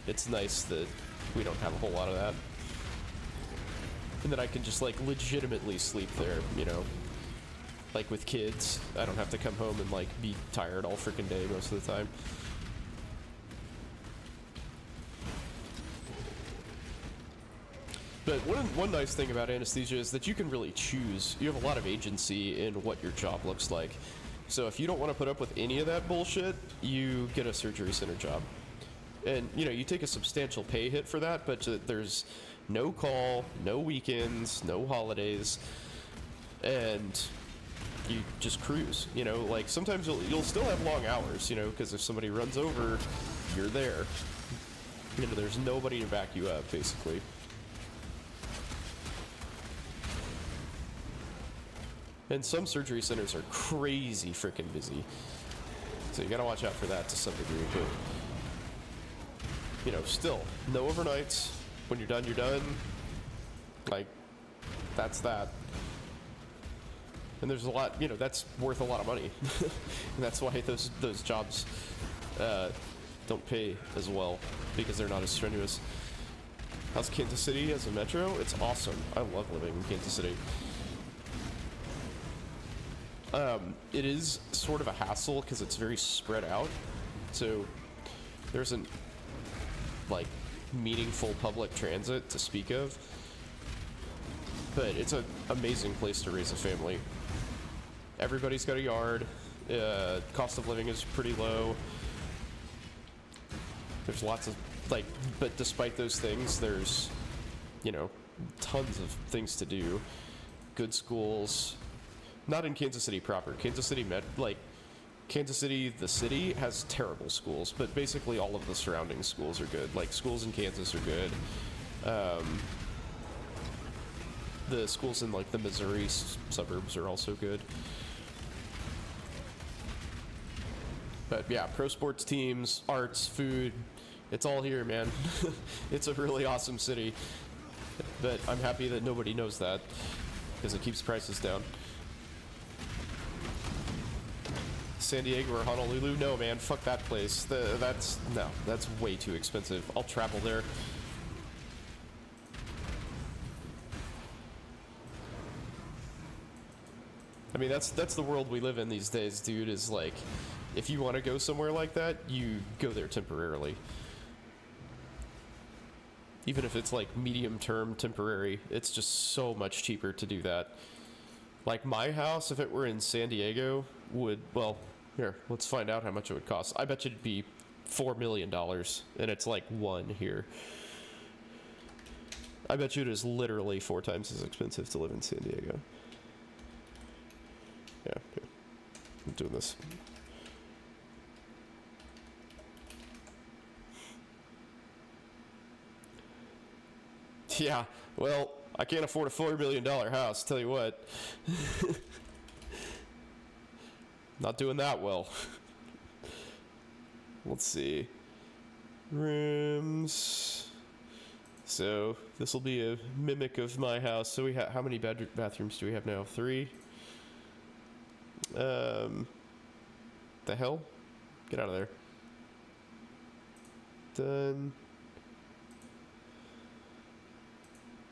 it's nice that we don't have a whole lot of that. And that I can just like legitimately sleep there, you know. Like with kids, I don't have to come home and like be tired all freaking day most of the time. But one nice thing about anesthesia is that you can really choose. You have a lot of agency in what your job looks like. So if you don't want to put up with any of that bullshit, you get a surgery center job. And, you know, you take a substantial pay hit for that, but there's no call, no weekends, no holidays, and you just cruise, you know? Like, sometimes you'll still have long hours, you know, because if somebody runs over, you're there. You know, there's nobody to back you up, basically. And some surgery centers are crazy freaking busy. So you gotta watch out for that to some degree, but, you know, still, no overnights. When you're done, you're done. Like, that's that. And there's a lot, you know, that's worth a lot of money. And that's why those jobs don't pay as well, because they're not as strenuous. How's Kansas City as a metro? It's awesome. I love living in Kansas City. It is sort of a hassle because it's very spread out. So there isn't like meaningful public transit to speak of. But it's an amazing place to raise a family. Everybody's got a yard. Cost of living is pretty low. There's lots of like, but despite those things, there's, you know, tons of things to do. Good schools. Not in Kansas City proper. Kansas City, Kansas City, the city, has terrible schools, but basically all of the surrounding schools are good. Like, schools in Kansas are good. The schools in, like, the Missouri suburbs are also good. But, yeah, pro sports teams, arts, food, it's all here, man. It's a really awesome city. But I'm happy that nobody knows that, because it keeps prices down. San Diego or Honolulu? No, man, fuck that place. That's way too expensive. I'll travel there. I mean, that's the world we live in these days, dude, is like, if you want to go somewhere like that, you go there temporarily. Even if it's like medium term temporary, it's just so much cheaper to do that. Like my house, if it were in San Diego, would, well, here, let's find out how much it would cost. I bet you it'd be $4 million, and it's like one here. I bet you it is literally 4 times as expensive to live in San Diego. Yeah, here. I'm doing this. Yeah, well, I can't afford a $4 million house, tell you what. Not doing that well. Let's see. Rooms. So, this will be a mimic of my house. So we have, how many bathrooms do we have now? 3? The hell? Get out of there. Done.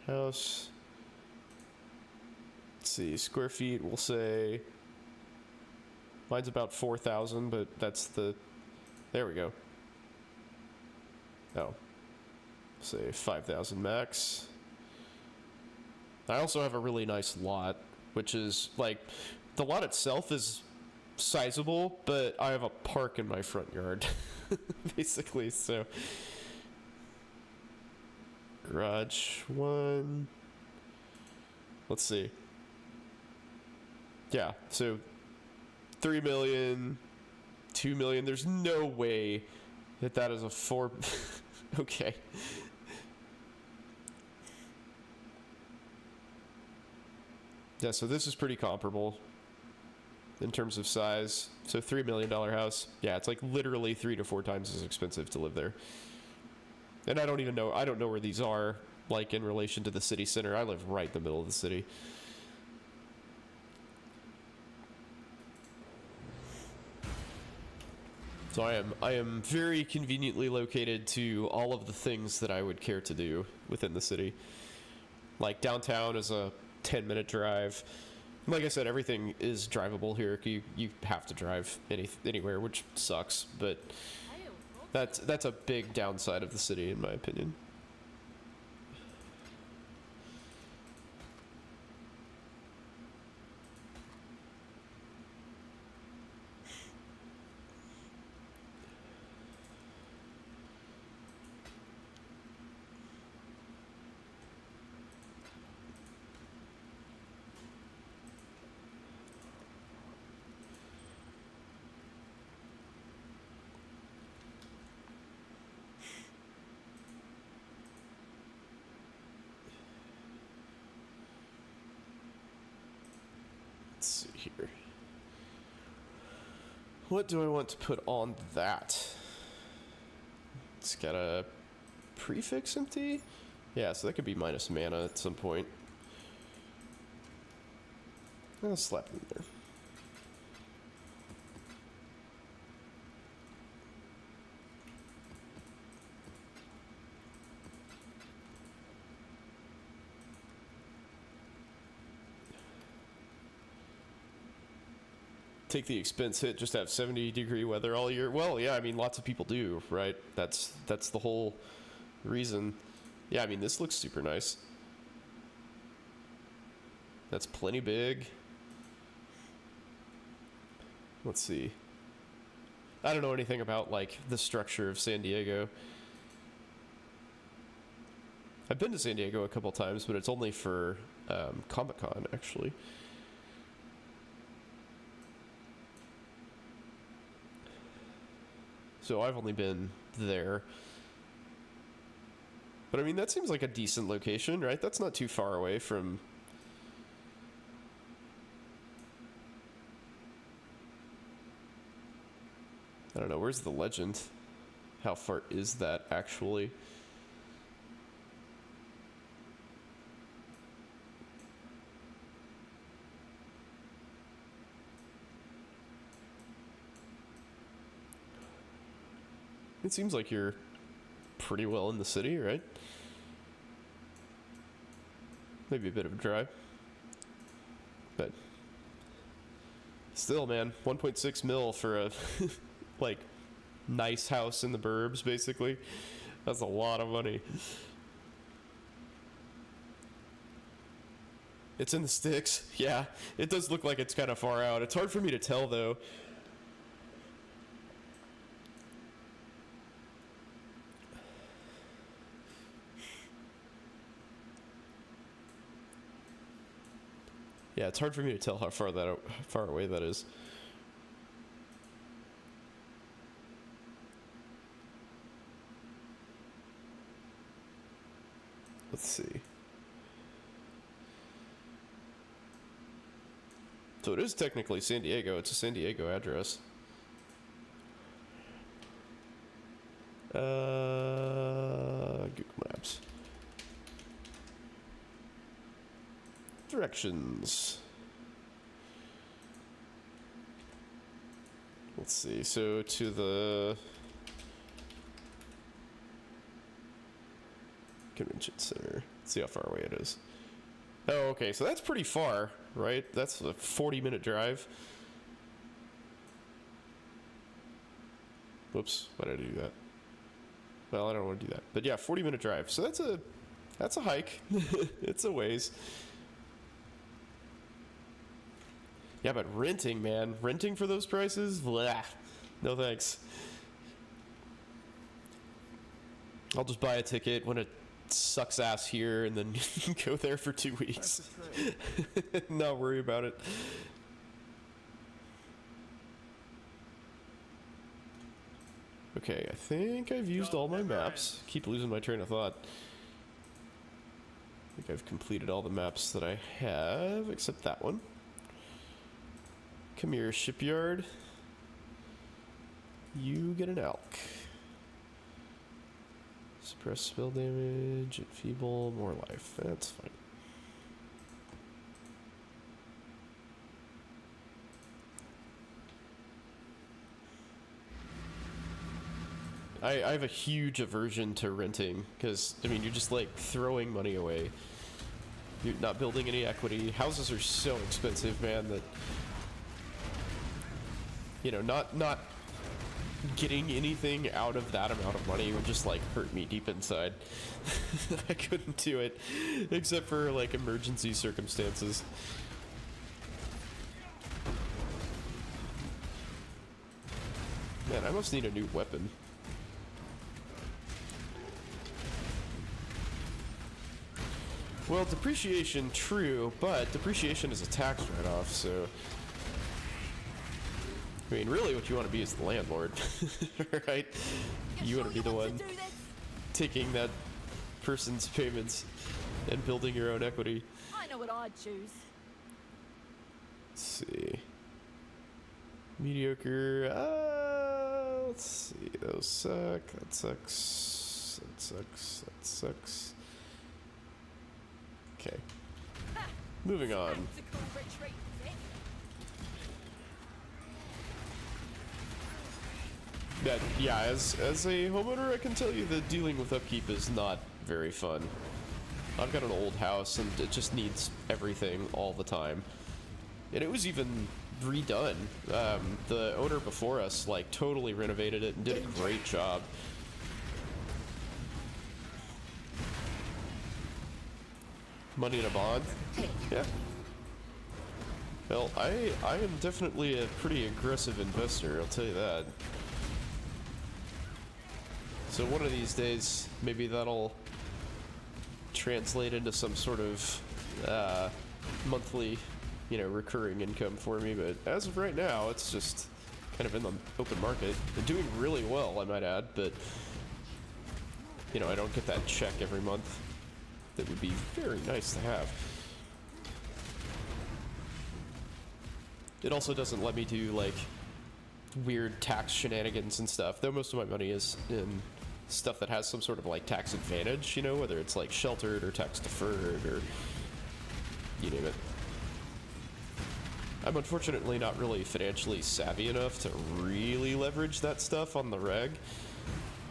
House. Let's see, square feet, we'll say. Mine's about 4,000, but that's the. There we go. Oh. Say 5,000 max. I also have a really nice lot, which is like. The lot itself is sizable, but I have a park in my front yard. Basically, so. Garage 1. Let's see. Yeah, so 3 million, 2 million. There's no way that that is a 4. Okay. Yeah, so this is pretty comparable in terms of size. So $3 million house. Yeah, it's like literally 3 to 4 times as expensive to live there. And I don't even know, I don't know where these are, like in relation to the city center. I live right in the middle of the city. So I am very conveniently located to all of the things that I would care to do within the city. Like downtown is a 10-minute drive. Like I said, everything is drivable here. You have to drive anywhere, which sucks, but that's a big downside of the city, in my opinion. Let's see here. What do I want to put on that? It's got a prefix empty? Yeah, so that could be minus mana at some point. I'll slap it in there. Take the expense hit, just have 70-degree weather all year. Well, yeah, I mean, lots of people do, right? That's the whole reason. Yeah, I mean, this looks super nice. That's plenty big. Let's see. I don't know anything about, like, the structure of San Diego. I've been to San Diego a couple times, but it's only for Comic-Con, actually. So I've only been there. But I mean, that seems like a decent location, right? That's not too far away from... I don't know, where's the legend? How far is that, actually? It seems like you're pretty well in the city, right? Maybe a bit of a drive. But still, man, 1.6 mil for a like nice house in the burbs, basically. That's a lot of money. It's in the sticks. Yeah, it does look like it's kind of far out. It's hard for me to tell, though. Yeah, it's hard for me to tell how far away that is. Let's see. So it is technically San Diego. It's a San Diego address. Google Maps. Directions. Let's see. So to the convention center. Let's see how far away it is. Oh, okay. So that's pretty far, right? That's a 40-minute drive. Whoops. Why did I do that? Well, I don't want to do that. But yeah, 40-minute drive. So that's a hike. It's a ways. Yeah, but renting, man. Renting for those prices? Blah. No thanks. I'll just buy a ticket when it sucks ass here and then go there for 2 weeks. Not worry about it. Okay, I think I've used all my maps. Keep losing my train of thought. I think I've completed all the maps that I have, except that one. Come here, shipyard. You get an elk. Suppress spell damage, enfeeble, more life. That's fine. I have a huge aversion to renting because, I mean, you're just like throwing money away. You're not building any equity. Houses are so expensive, man, that, you know, not getting anything out of that amount of money would just like hurt me deep inside. I couldn't do it except for like emergency circumstances. Man, I must need a new weapon. Well, depreciation, true, but depreciation is a tax write-off, so... I mean, really what you want to be is the landlord, right? You want to be the one taking that person's payments and building your own equity. I know what I'd choose. Let's see. Mediocre, let's see, those suck, that sucks, that sucks, that sucks. Okay. Moving on. Tactical retreat, is it? That, yeah, as a homeowner, I can tell you that dealing with upkeep is not very fun. I've got an old house and it just needs everything all the time. And it was even redone. The owner before us, like, totally renovated it and did a great job. Money in a bond? Yeah. Well, I am definitely a pretty aggressive investor, I'll tell you that. So one of these days, maybe that'll translate into some sort of monthly, you know, recurring income for me. But as of right now, it's just kind of in the open market. They're doing really well, I might add, but, you know, I don't get that check every month. That would be very nice to have. It also doesn't let me do, like, weird tax shenanigans and stuff, though most of my money is in stuff that has some sort of, like, tax advantage, you know, whether it's, like, sheltered or tax deferred or you name it. I'm unfortunately not really financially savvy enough to really leverage that stuff on the reg.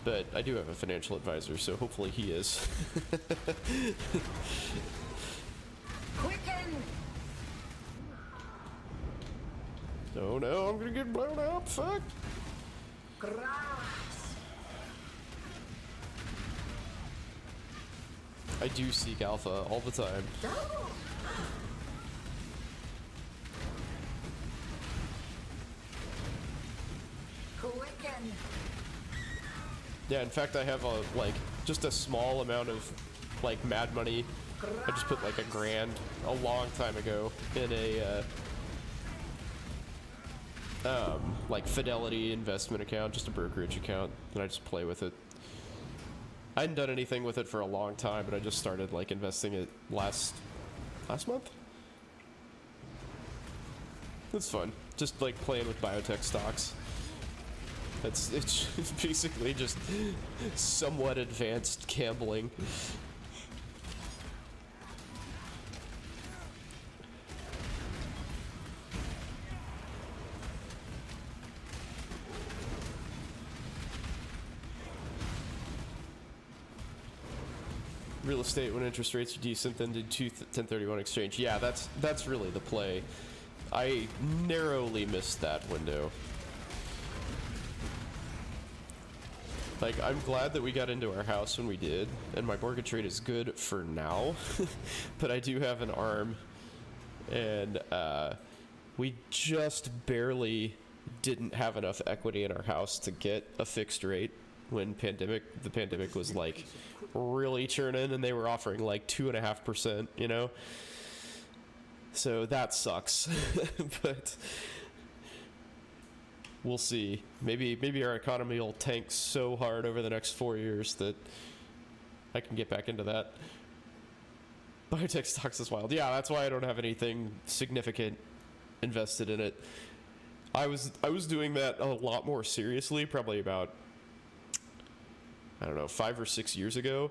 But I do have a financial advisor, so hopefully he is. Quicken! Oh no, I'm gonna get blown up, fuck! Grass! I do seek alpha all the time. Yeah, in fact, I have a just a small amount of mad money. I just put like $1,000 a long time ago in a Fidelity investment account, just a brokerage account, and I just play with it. I hadn't done anything with it for a long time, but I just started investing it last month. It's fun, just playing with biotech stocks. It's basically just somewhat advanced gambling. Real estate when interest rates are decent, then did 1031 exchange. Yeah, that's really the play. I narrowly missed that window. I'm glad that we got into our house when we did, and my mortgage rate is good for now. But I do have an ARM, and we just barely didn't have enough equity in our house to get a fixed rate when the pandemic was really churning, and they were offering 2.5%, you know? So that sucks. But we'll see. Maybe our economy will tank so hard over the next 4 years that I can get back into that. Biotech stocks is wild. Yeah, that's why I don't have anything significant invested in it. I was doing that a lot more seriously, probably about, I don't know, 5 or 6 years ago.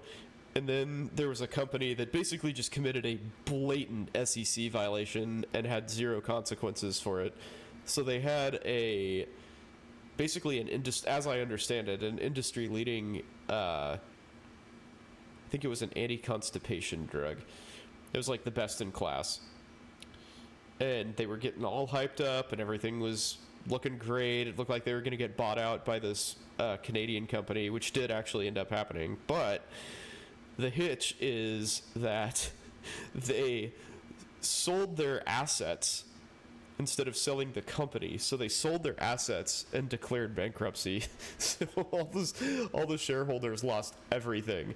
And then there was a company that basically just committed a blatant SEC violation and had zero consequences for it. So they had as I understand it, an industry-leading, I think it was an anti-constipation drug. It was the best in class. And they were getting all hyped up, and everything was looking great. It looked like they were going to get bought out by this Canadian company, which did actually end up happening. But the hitch is that they sold their assets instead of selling the company. So they sold their assets and declared bankruptcy. So all the shareholders lost everything.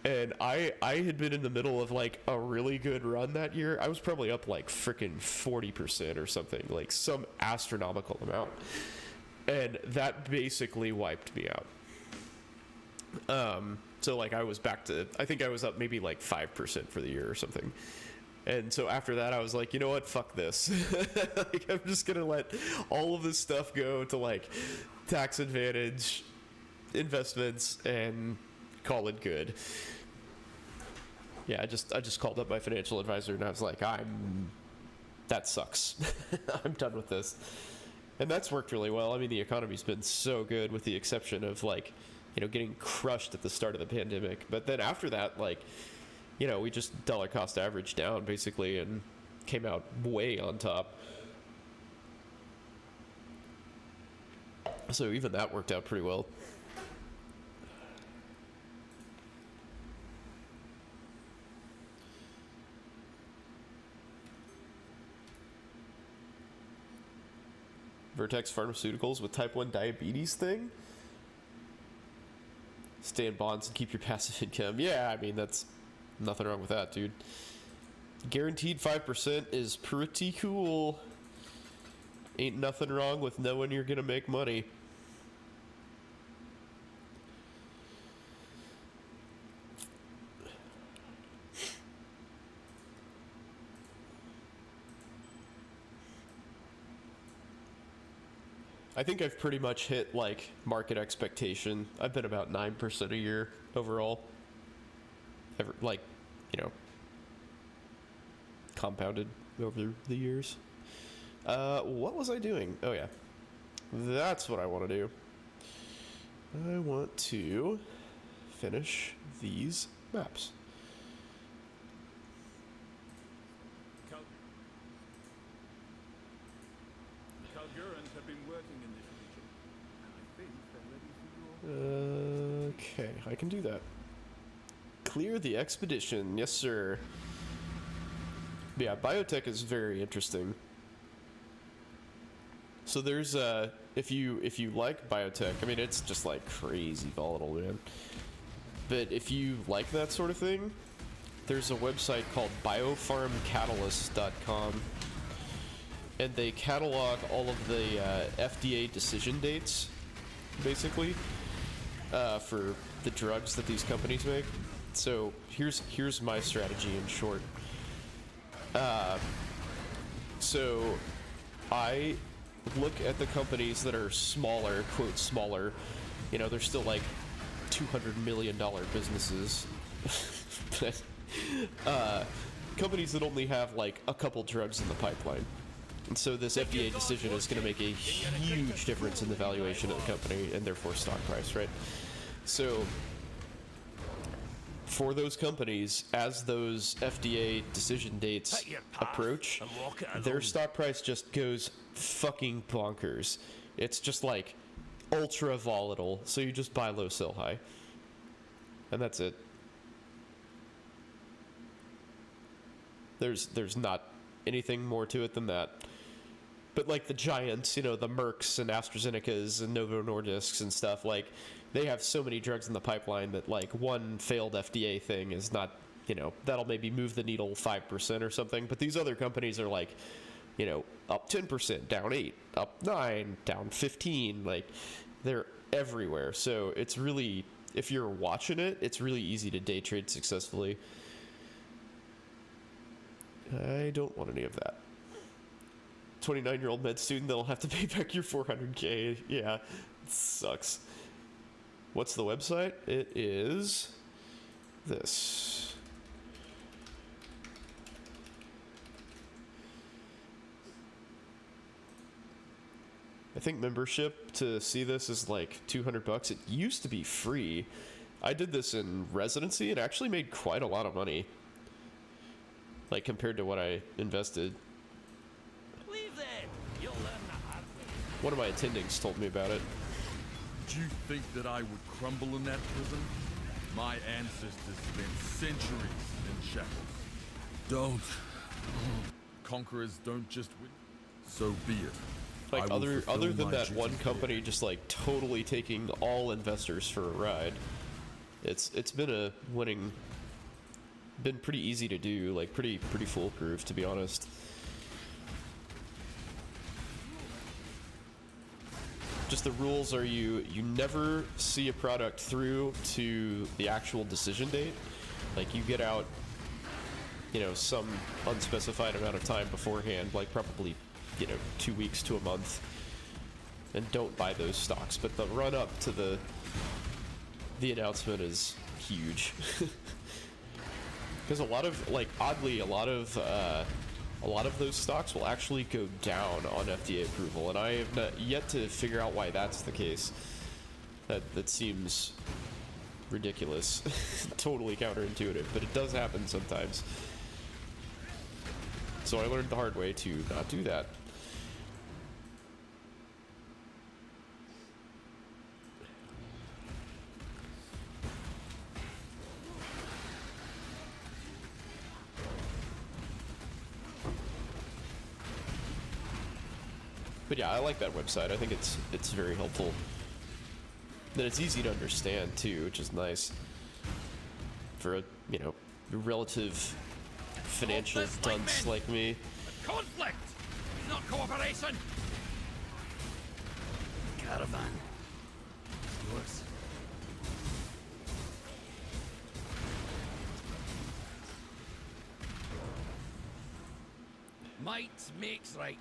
And I had been in the middle of a really good run that year. I was probably up freaking 40% or something, some astronomical amount. And that basically wiped me out. So I was back to, I think I was up maybe 5% for the year or something. And so after that, I was like, you know what? Fuck this. I'm just going to let all of this stuff go to tax advantage investments and call it good. Yeah, I just called up my financial advisor and I was like, that sucks. I'm done with this. And that's worked really well. I mean, the economy's been so good with the exception of getting crushed at the start of the pandemic. But then after that, we just dollar cost average down basically and came out way on top. So even that worked out pretty well. Vertex Pharmaceuticals with type 1 diabetes thing? Stay in bonds and keep your passive income. Yeah, I mean, that's nothing wrong with that, dude. Guaranteed 5% is pretty cool. Ain't nothing wrong with knowing you're gonna make money. I think I've pretty much hit market expectation. I've been about 9% a year overall. Compounded over the years. What was I doing? Oh yeah, that's what I want to do. I want to finish these maps. Kalgurans have been working in this region, and I think they're ready for your... Okay, I can do that. Clear the expedition. Yes, sir. Yeah, biotech is very interesting. So there's if you like biotech, I mean it's just like crazy volatile, man. But if you like that sort of thing, there's a website called biofarmcatalyst.com, and they catalog all of the FDA decision dates, basically, for the drugs that these companies make. So here's my strategy in short. So I look at the companies that are smaller, quote smaller, you know, they're still like $200 million businesses. But, companies that only have like a couple drugs in the pipeline. And so this FDA decision is going to make a huge difference in the valuation of the company and therefore stock price, right? So for those companies, as those FDA decision dates approach, their stock price just goes fucking bonkers. It's just like ultra volatile, so you just buy low, sell high. And that's it. There's not anything more to it than that. But like the giants, you know, the Mercks and AstraZenecas and Novo Nordisks and stuff, like they have so many drugs in the pipeline that like one failed FDA thing is not, you know, that'll maybe move the needle 5% or something. But these other companies are like, you know, up 10%, down 8, up 9, down 15, like they're everywhere. So it's really, if you're watching it, it's really easy to day trade successfully. I don't want any of that. 29-year-old med student that'll have to pay back your 400K. Yeah, it sucks. What's the website? It is this. I think membership to see this is like $200. It used to be free. I did this in residency and actually made quite a lot of money, like compared to what I invested. One of my attendings told me about it. Do you think that I would crumble in that prison? My ancestors spent centuries in shackles. Don't. Conquerors don't just win. So be it. Like other than that one company just like totally taking all investors for a ride, it's been been pretty easy to do, like pretty foolproof, to be honest. Just the rules are you never see a product through to the actual decision date. Like you get out, you know, some unspecified amount of time beforehand, like probably, you know, 2 weeks to a month, and don't buy those stocks. But the run up to the announcement is huge. Because a lot of, like, oddly, a lot of those stocks will actually go down on FDA approval, and I have not yet to figure out why that's the case. That seems ridiculous. Totally counterintuitive, but it does happen sometimes. So I learned the hard way to not do that. But yeah, I like that website. I think it's very helpful. Then it's easy to understand too, which is nice for a, you know, relative financial dunce like me. Conflict, not cooperation. Caravan. Yours. Might makes right,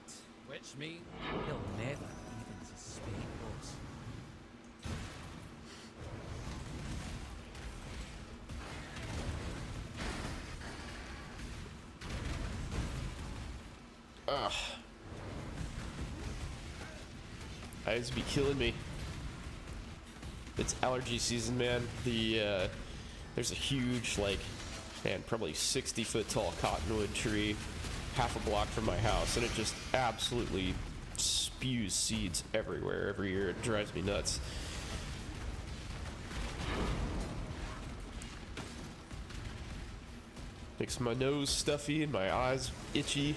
which means he'll never even suspect us. Ugh. Eyes be killing me. It's allergy season, man. There's a huge, like, man, probably 60-foot tall cottonwood tree half a block from my house, and it just absolutely spews seeds everywhere every year. It drives me nuts. Makes my nose stuffy and my eyes itchy.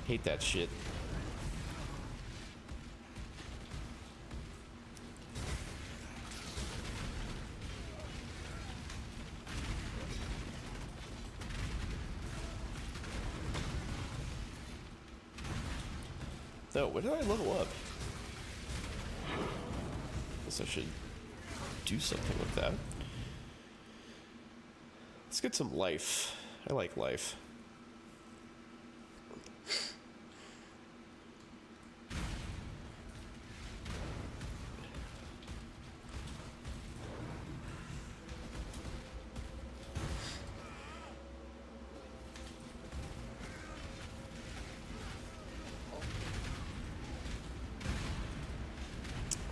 Hate that shit. Oh, when did I level up? Guess I should do something with that. Let's get some life. I like life.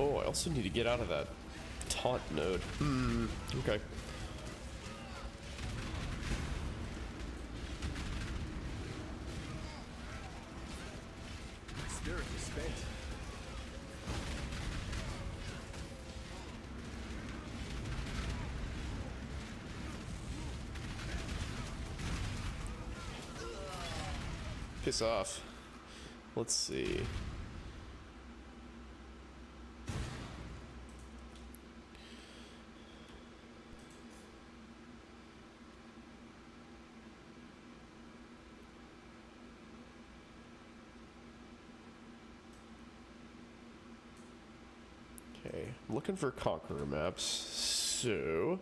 Oh, I also need to get out of that taunt node. Okay. Spirit is spent. Piss off. Let's see. Okay, I'm looking for Conqueror maps, so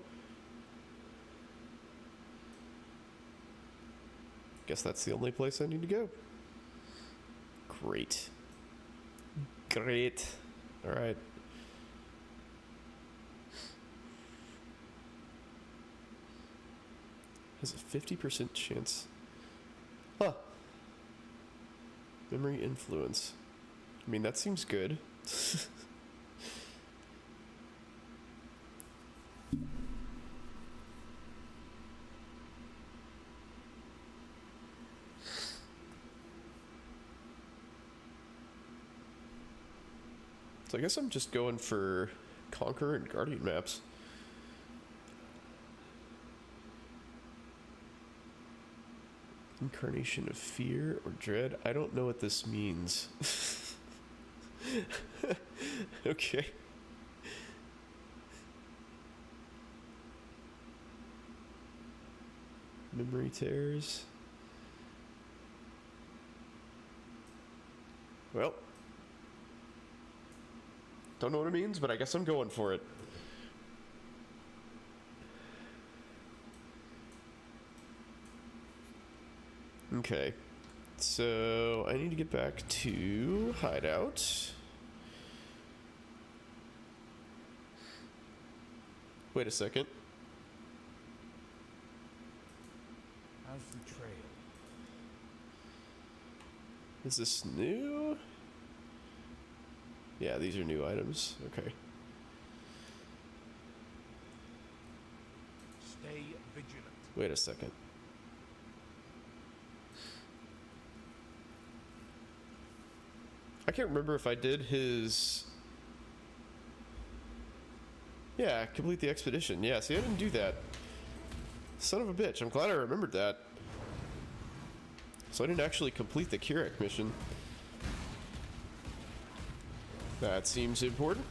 guess that's the only place I need to go. Great. Great. Alright. Has a 50% chance. Huh. Memory influence. I mean, that seems good. So I guess I'm just going for Conqueror and Guardian maps. Incarnation of Fear or Dread? I don't know what this means. Okay. Memory tears. Well. Don't know what it means, but I guess I'm going for it. Okay. So, I need to get back to Hideout. Wait a second. How's the trail? Is this new? Yeah, these are new items. Okay. Stay vigilant. Wait a second. I can't remember if I did his... Yeah, complete the expedition. Yeah, see, I didn't do that. Son of a bitch. I'm glad I remembered that. So I didn't actually complete the Keurig mission. That seems important.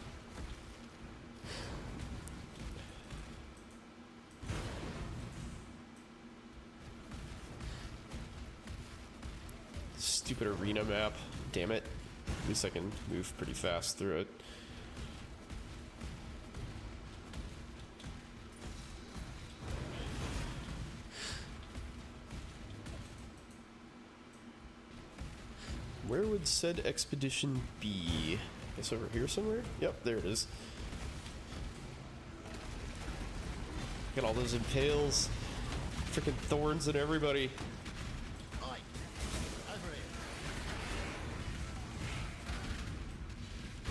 Stupid arena map. Damn it. At least I can move pretty fast through it. Where would said expedition be? Guess over here somewhere? Yep, there it is. Got all those impales. Freaking thorns and everybody.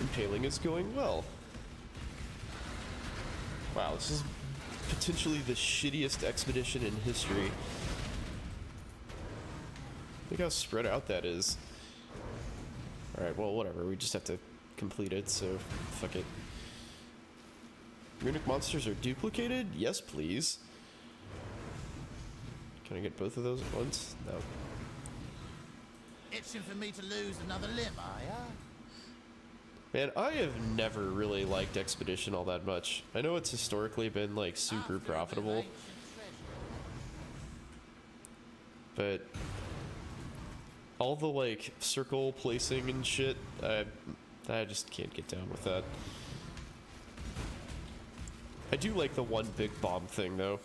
Impaling is going well. Wow, this is potentially the shittiest expedition in history. Look how spread out that is. Alright, well, whatever. We just have to complete it, so fuck it. Runic monsters are duplicated? Yes, please. Can I get both of those at once? No. Itching for me to lose another limb, are ya? Man, I have never really liked Expedition all that much. I know it's historically been, like, super profitable. all the like circle placing and shit, I just can't get down with that. I do like the one big bomb thing though,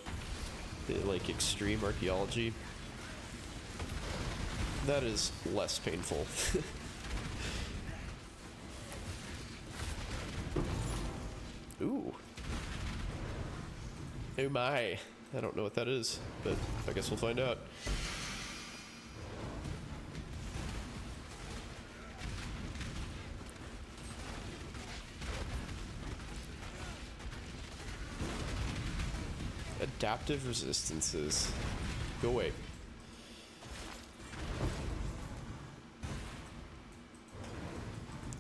the like extreme archaeology. That is less painful. Ooh. Oh my. I don't know what that is, but I guess we'll find out. Adaptive resistances. Go away.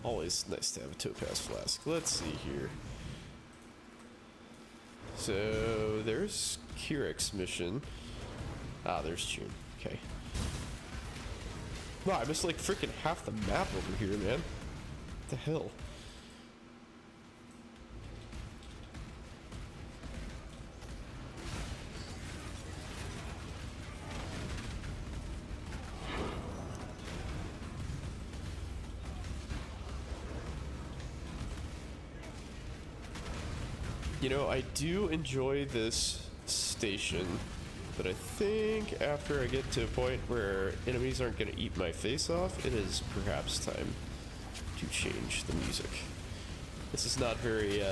Always nice to have a topaz flask. Let's see here. So there's Kirik's mission. Ah, there's June. Okay. Wow, I missed like freaking half the map over here, man. What the hell? You know, I do enjoy this station, but I think after I get to a point where enemies aren't going to eat my face off, it is perhaps time to change the music. This is not very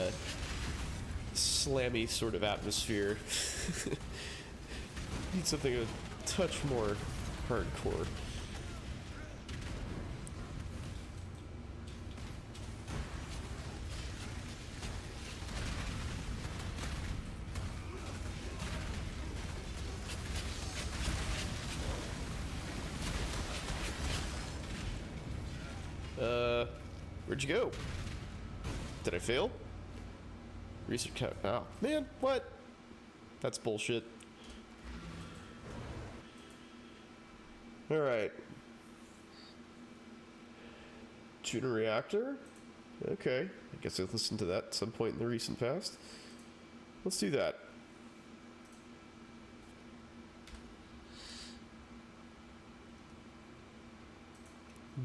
slammy sort of atmosphere. Need something a touch more hardcore. Where'd you go? Did I fail? Research count. Oh, man, what? That's bullshit. Alright. Tune a reactor? Okay. I guess I listened to that at some point in the recent past. Let's do that.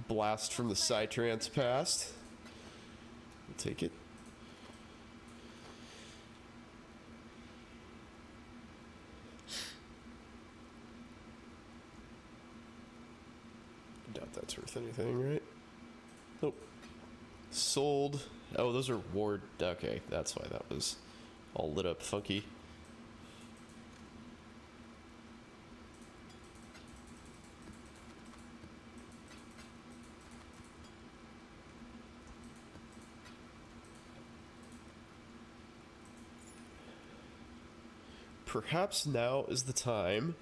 Blast from the Psytrance past. We'll take it. I doubt that's worth anything, right? Nope. Sold. Oh, those are ward. Okay, that's why that was all lit up funky. Perhaps now is the time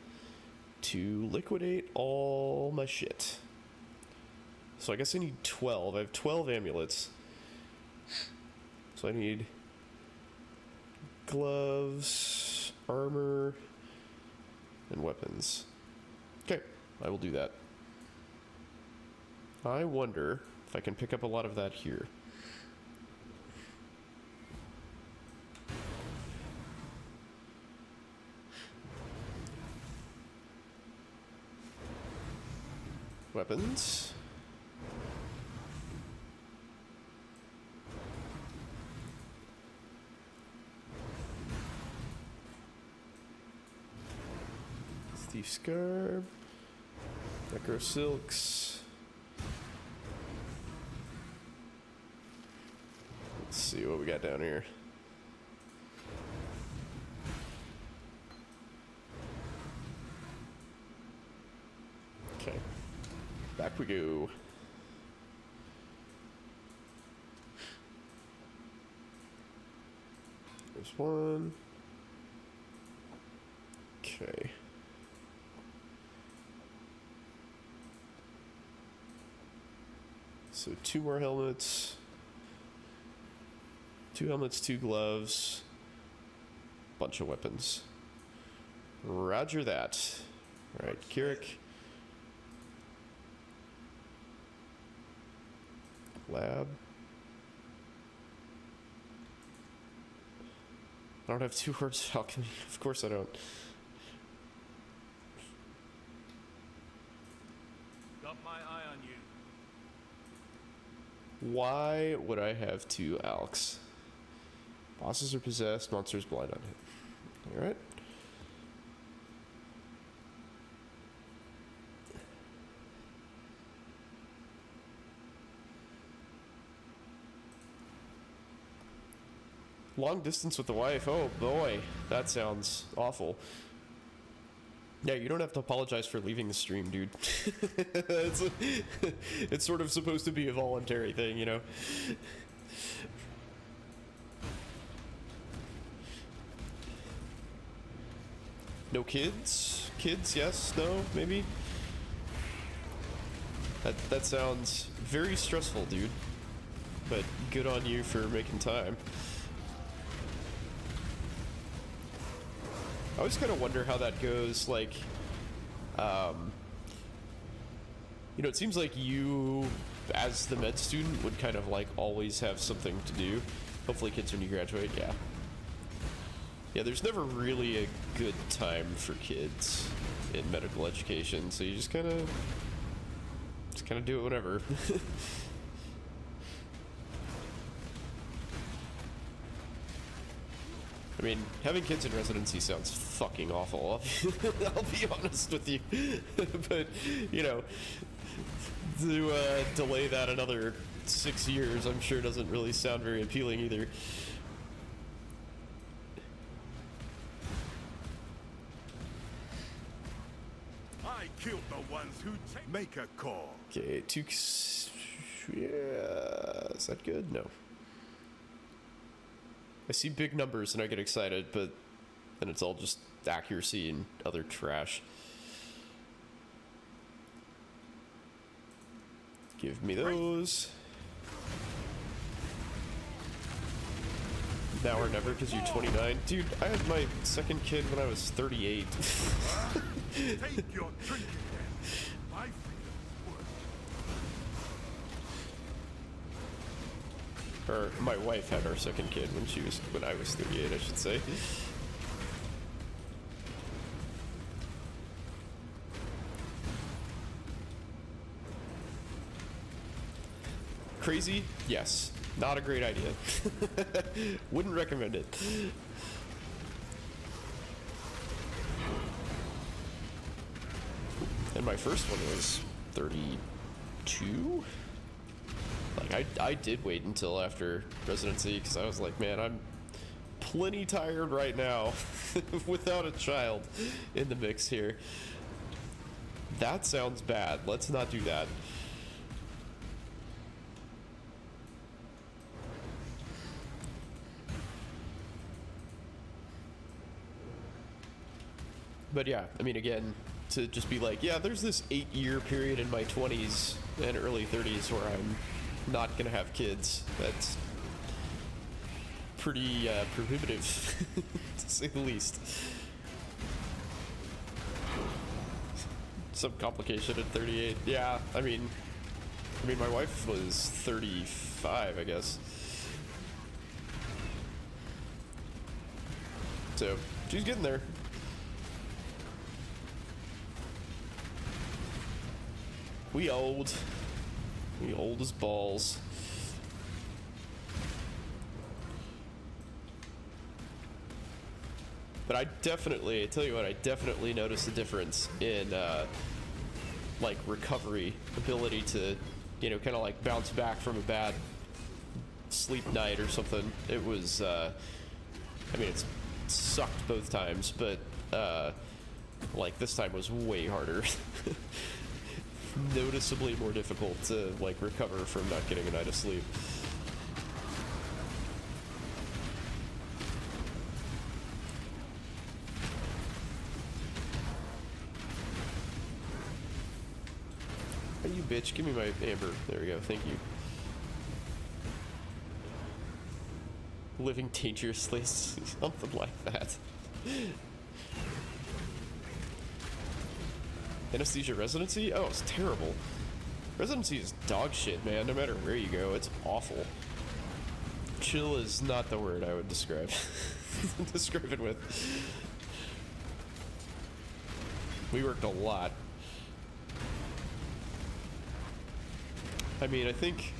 to liquidate all my shit. So I guess I need 12. I have 12 amulets. So I need gloves, armor, and weapons. Okay, I will do that. I wonder if I can pick up a lot of that here. Weapons. Thief Scarb. Necro Silks. Let's see what we got down here. Okay. Back we go. There's one. Okay. So 2 more helmets. 2 helmets, 2 gloves. Bunch of weapons. Roger that. Alright, Kirik. Lab. I don't have 2 herbs of alchemy. Of course I don't. Got my Why would I have 2 Alks? Bosses are possessed, monsters blind on hit. Alright. Long distance with the wife. Oh boy, that sounds awful. Yeah, you don't have to apologize for leaving the stream, dude. It's sort of supposed to be a voluntary thing, you know? No kids? Kids, yes, no, maybe? That sounds very stressful, dude. But good on you for making time. I always kind of wonder how that goes, like, you know, it seems like you, as the med student, would kind of, like, always have something to do. Hopefully kids when you graduate, yeah. Yeah, there's never really a good time for kids in medical education, so you just kind of do it whenever. I mean, having kids in residency sounds fucking awful. I'll be honest with you. But, you know, to delay that another 6 years, I'm sure doesn't really sound very appealing either. I killed the ones who make a call. Okay, yeah, is that good? No. I see big numbers and I get excited, but then it's all just accuracy and other trash. Give me those. Now or never because you're 29. Dude, I had my second kid when I was 38. Take your trinket then. My Or my wife had our second kid when I was 38, I should say. Crazy? Yes. Not a great idea. Wouldn't recommend it. And my first one was 32? Like, I did wait until after residency, because I was like, man, I'm plenty tired right now without a child in the mix here. That sounds bad. Let's not do that. But yeah, I mean, again, to just be like, yeah, there's this 8-year period in my 20s and early 30s where I'm not gonna have kids. That's pretty prohibitive, to say the least. Some complication at 38. Yeah, I mean, my wife was 35, I guess. So she's getting there. We old as balls. But I tell you what, I definitely noticed a difference in, like, recovery, ability to, you know, kind of like bounce back from a bad sleep night or something. It was, I mean, it's sucked both times, but, like, this time was way harder. Noticeably more difficult to, like, recover from not getting a night of sleep. Hey, you bitch, give me my amber. There we go, thank you. Living dangerously, something like that. Anesthesia residency? Oh, it's terrible. Residency is dog shit, man. No matter where you go, it's awful. Chill is not the word I would describe describe it with. We worked a lot. I mean, I think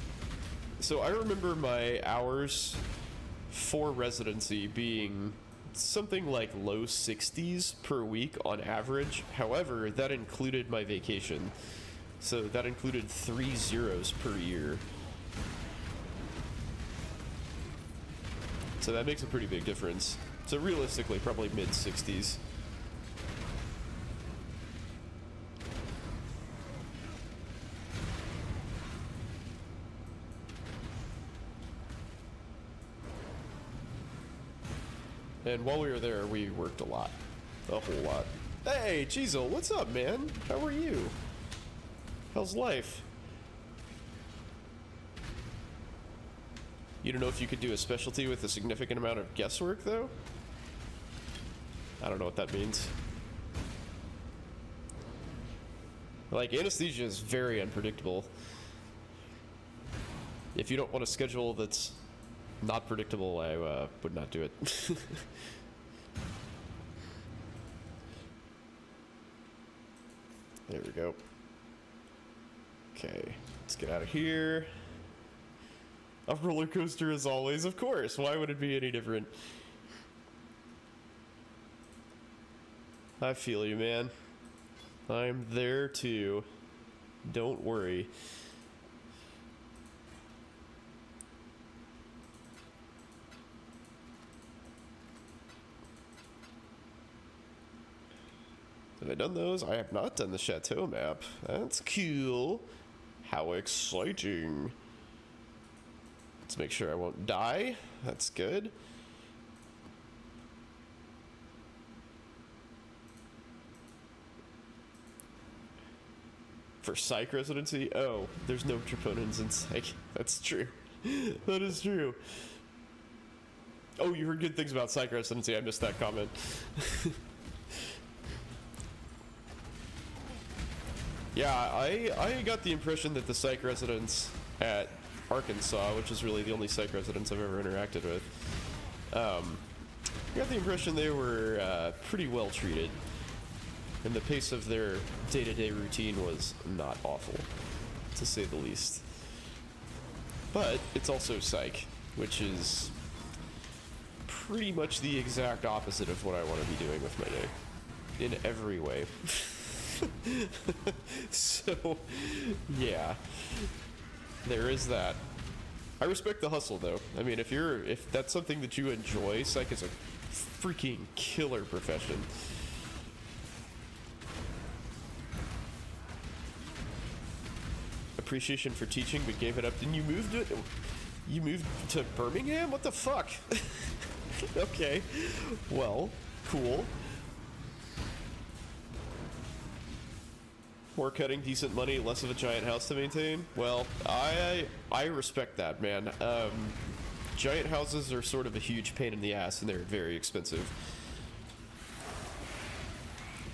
So I remember my hours for residency being something like low 60s per week on average. However, that included my vacation. So that included 3 zeros per year. So that makes a pretty big difference. So realistically, probably mid 60s. And while we were there, we worked a lot. A whole lot. Hey, Chizel, what's up, man? How are you? How's life? You don't know if you could do a specialty with a significant amount of guesswork, though? I don't know what that means. Like, anesthesia is very unpredictable. If you don't want a schedule that's not predictable, I would not do it. There we go. Okay, let's get out of here. A roller coaster as always, of course. Why would it be any different? I feel you, man. I'm there too. Don't worry. Have I done those? I have not done the chateau map. That's cool. How exciting. Let's make sure I won't die. That's good. For psych residency? Oh, there's no troponins in psych. That's true. That is true. Oh, you heard good things about psych residency. I missed that comment. Yeah, I got the impression that the psych residents at Arkansas, which is really the only psych residents I've ever interacted with, I got the impression they were pretty well treated, and the pace of their day-to-day routine was not awful, to say the least. But it's also psych, which is pretty much the exact opposite of what I want to be doing with my day, in every way. So, yeah, there is that. I respect the hustle, though. I mean, if that's something that you enjoy, psych is a freaking killer profession. Appreciation for teaching, but gave it up. Then you moved it. You moved to Birmingham? What the fuck? Okay, well, cool. More cutting, decent money, less of a giant house to maintain. Well, I respect that, man. Giant houses are sort of a huge pain in the ass, and they're very expensive.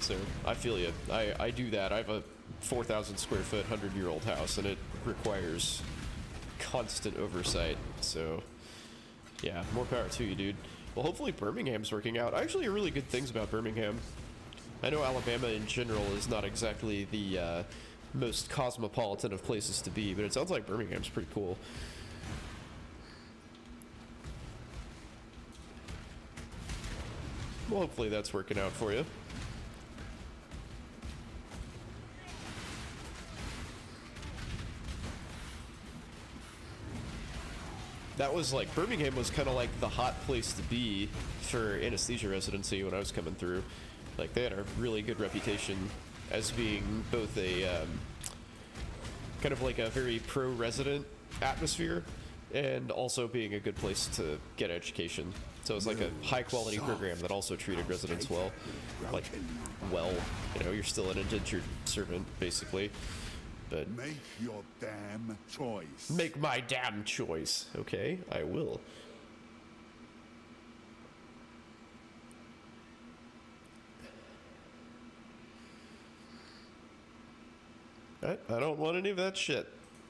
So I feel you. I do that. I have a 4,000 square foot, 100-year-old house, and it requires constant oversight. So yeah, more power to you, dude. Well, hopefully Birmingham's working out. I actually hear really good things about Birmingham. I know Alabama in general is not exactly the most cosmopolitan of places to be, but it sounds like Birmingham's pretty cool. Well, hopefully that's working out for you. That was like, Birmingham was kind of like the hot place to be for anesthesia residency when I was coming through. Like, they had a really good reputation as being both a kind of like a very pro-resident atmosphere, and also being a good place to get education. So it's like a high-quality program that also treated residents well. Like, well, you know, you're still an indentured servant, basically. But make your damn choice. Make my damn choice. Okay, I will. I don't want any of that shit,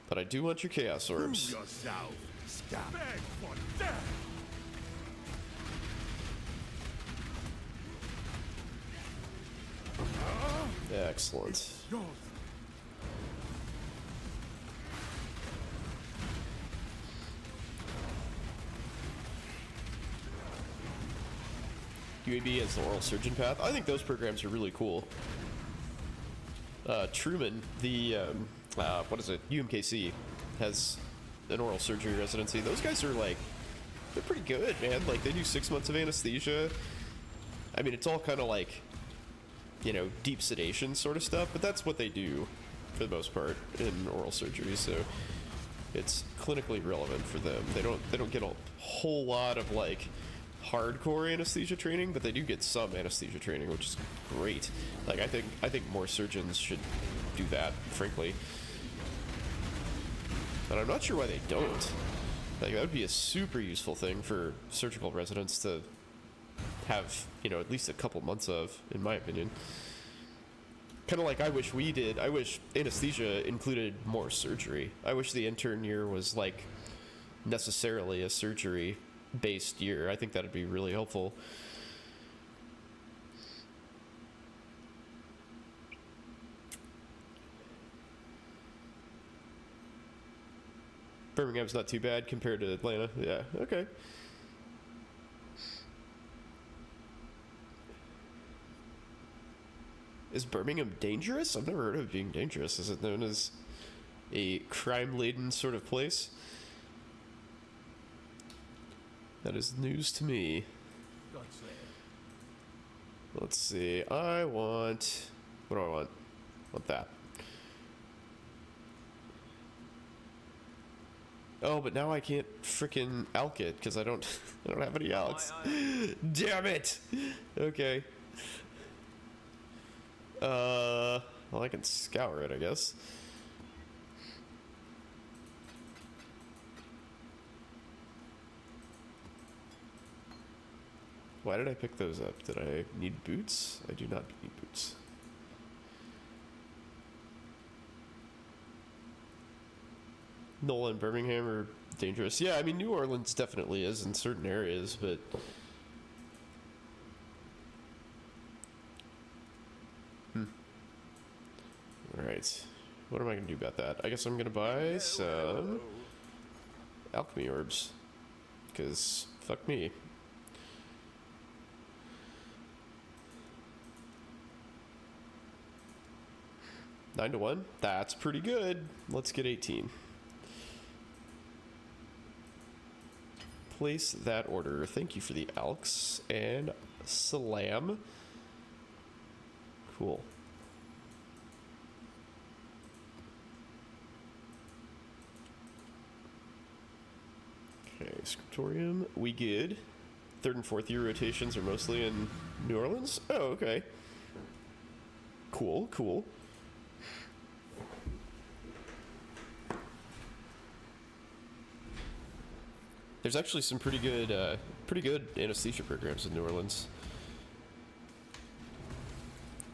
but I do want your chaos orbs. Prove yourself, scum. Beg for death. Excellent. Yours. UAB as the oral surgeon path. I think those programs are really cool. Truman, the what is it? UMKC has an oral surgery residency. Those guys are like, they're pretty good, man. Like they do 6 months of anesthesia. I mean, it's all kind of like, you know, deep sedation sort of stuff, but that's what they do for the most part in oral surgery. So it's clinically relevant for them. They don't get a whole lot of like hardcore anesthesia training, but they do get some anesthesia training, which is great. Like I think more surgeons should do that, frankly. And I'm not sure why they don't. Like that would be a super useful thing for surgical residents to have, you know, at least a couple months of, in my opinion. Kind of like I wish we did. I wish anesthesia included more surgery. I wish the intern year was like necessarily a surgery based year. I think that'd be really helpful. Birmingham's not too bad compared to Atlanta. Yeah, okay. Is Birmingham dangerous? I've never heard of it being dangerous. Is it known as a crime-laden sort of place? That is news to me. Let's see. I want... What do I want? I want that. Oh, but now I can't frickin' alk it because I don't have any alks. Damn it! Okay. Well, I can scour it, I guess. Why did I pick those up? Did I need boots? I do not need boots. Nola and Birmingham are dangerous. Yeah, I mean, New Orleans definitely is in certain areas, but... Alright. What am I going to do about that? I guess I'm going to buy some alchemy orbs. Because, fuck me. Nine to 1? That's pretty good. Let's get 18. Place that order. Thank you for the alks and salam. Cool. Okay, scriptorium. We good. 3rd and 4th year rotations are mostly in New Orleans. Oh, okay. Cool, cool. There's actually some pretty good anesthesia programs in New Orleans.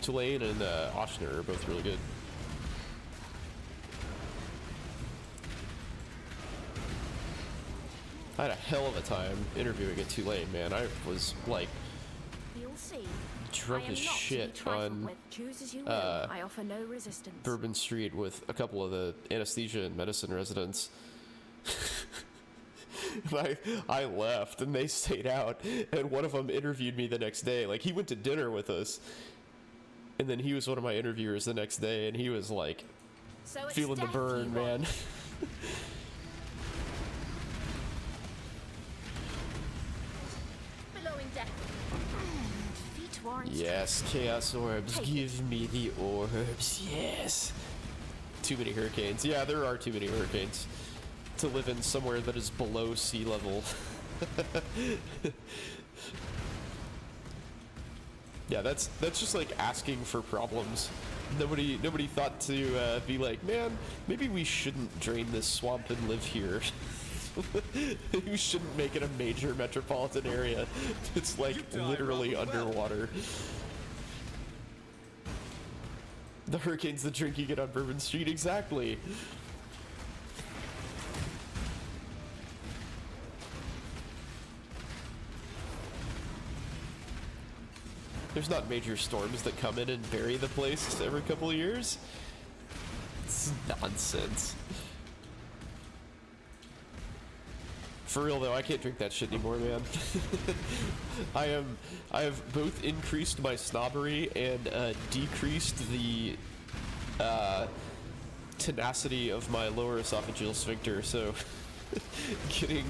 Tulane and Ochsner are both really good. I had a hell of a time interviewing at Tulane, man. I was like You'll see. drunk as shit on I offer no resistance. Bourbon Street with a couple of the anesthesia and medicine residents. I left and they stayed out, and one of them interviewed me the next day. Like, he went to dinner with us, and then he was one of my interviewers the next day, and he was like feeling the burn, man. Billowing death. Feet warrant. Yes, chaos orbs. Give me the orbs. Yes. Too many hurricanes. Yeah, there are too many hurricanes to live in somewhere that is below sea level. Yeah, that's just like asking for problems. Nobody thought to be like, man, maybe we shouldn't drain this swamp and live here. You shouldn't make it a major metropolitan area. It's like literally underwater. The hurricanes that drinking it on Bourbon Street, exactly. There's not major storms that come in and bury the place every couple of years. It's nonsense. For real though, I can't drink that shit anymore, man. I have both increased my snobbery and decreased the tenacity of my lower esophageal sphincter, so getting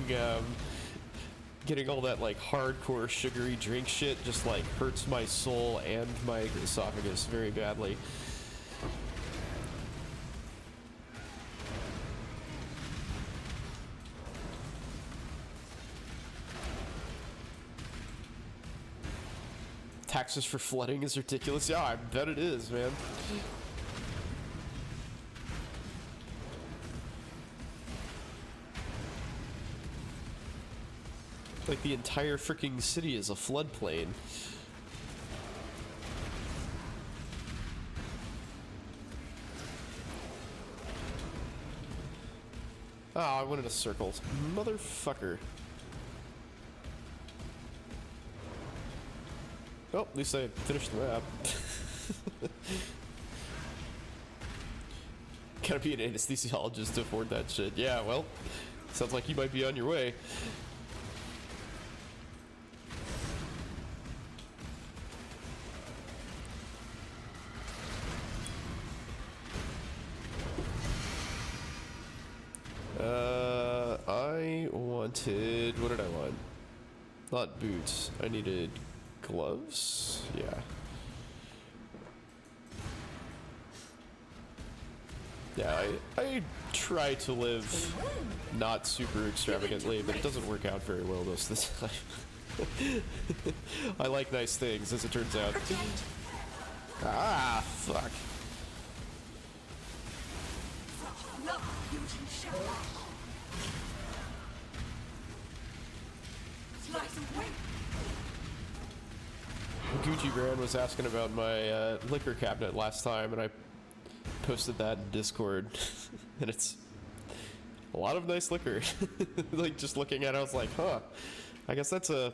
all that like hardcore sugary drink shit just like hurts my soul and my esophagus very badly. Taxes for flooding is ridiculous. Yeah, I bet it is, man. Like the entire freaking city is a floodplain. Oh, I went in a circle. Motherfucker. Oh, at least I finished the map. Gotta be an anesthesiologist to afford that shit. Yeah, well, sounds like you might be on your way. I wanted... What did I want? Not boots. I needed gloves? Yeah. Yeah, I try to live not super extravagantly, but it doesn't work out very well most of the time. I like nice things, as it turns out. Ah, fuck. Gucci Brand was asking about my liquor cabinet last time, and I posted that in Discord, and it's a lot of nice liquor. Like, just looking at it, I was like, huh, I guess that's a...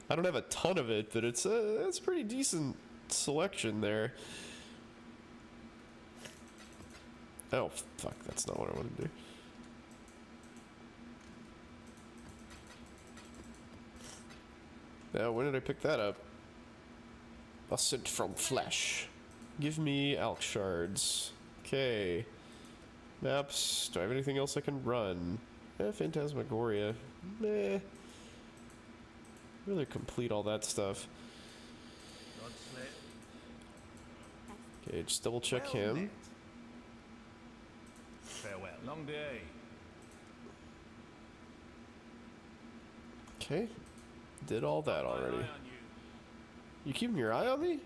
I don't have a ton of it, but it's a pretty decent selection there. Oh, fuck, that's not what I want to do. Now, when did I pick that up? Ascent from Flesh. Give me Alk Shards. Okay. Maps. Do I have anything else I can run? Phantasmagoria. Meh. Really complete all that stuff. Okay, just double check him. Farewell. Long day. Okay. Did all that already. You keeping your eye on me?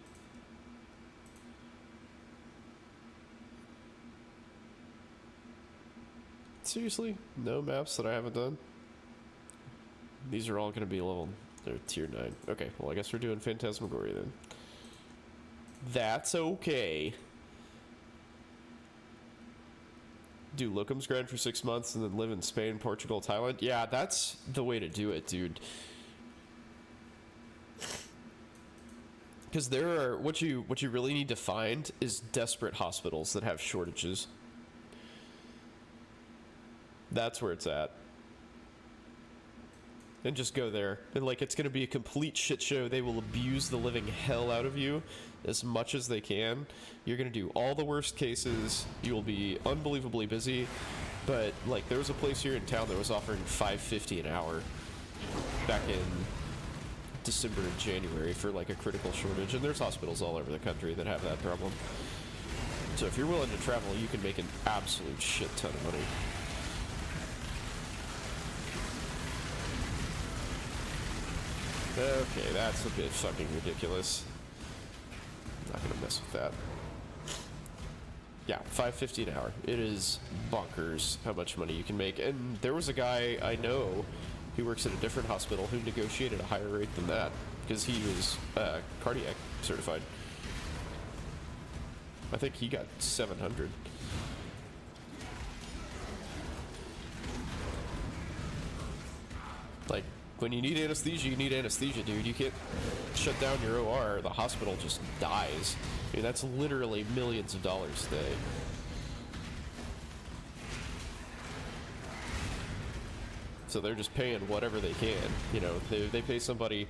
Seriously? No maps that I haven't done? These are all going to be level... They're tier 9. Okay, well I guess we're doing Phantasmagoria then. That's okay. Do Locum's Grind for 6 months and then live in Spain, Portugal, Thailand? Yeah, that's the way to do it, dude. Because there are... What you really need to find is desperate hospitals that have shortages. That's where it's at. And just go there. And, like, it's going to be a complete shit show. They will abuse the living hell out of you as much as they can. You're going to do all the worst cases. You'll be unbelievably busy. But, like, there was a place here in town that was offering $5.50 an hour back in December and January for, like, a critical shortage. And there's hospitals all over the country that have that problem. So if you're willing to travel, you can make an absolute shit ton of money. Okay, that's a bit fucking ridiculous. I'm not gonna mess with that. Yeah, $5.50 an hour. It is bonkers how much money you can make. And there was a guy I know who works at a different hospital who negotiated a higher rate than that because he was cardiac certified. I think he got 700. Like, when you need anesthesia, you need anesthesia, dude. You can't shut down your OR. The hospital just dies. I mean, that's literally millions of dollars a day. So they're just paying whatever they can. You know, they pay somebody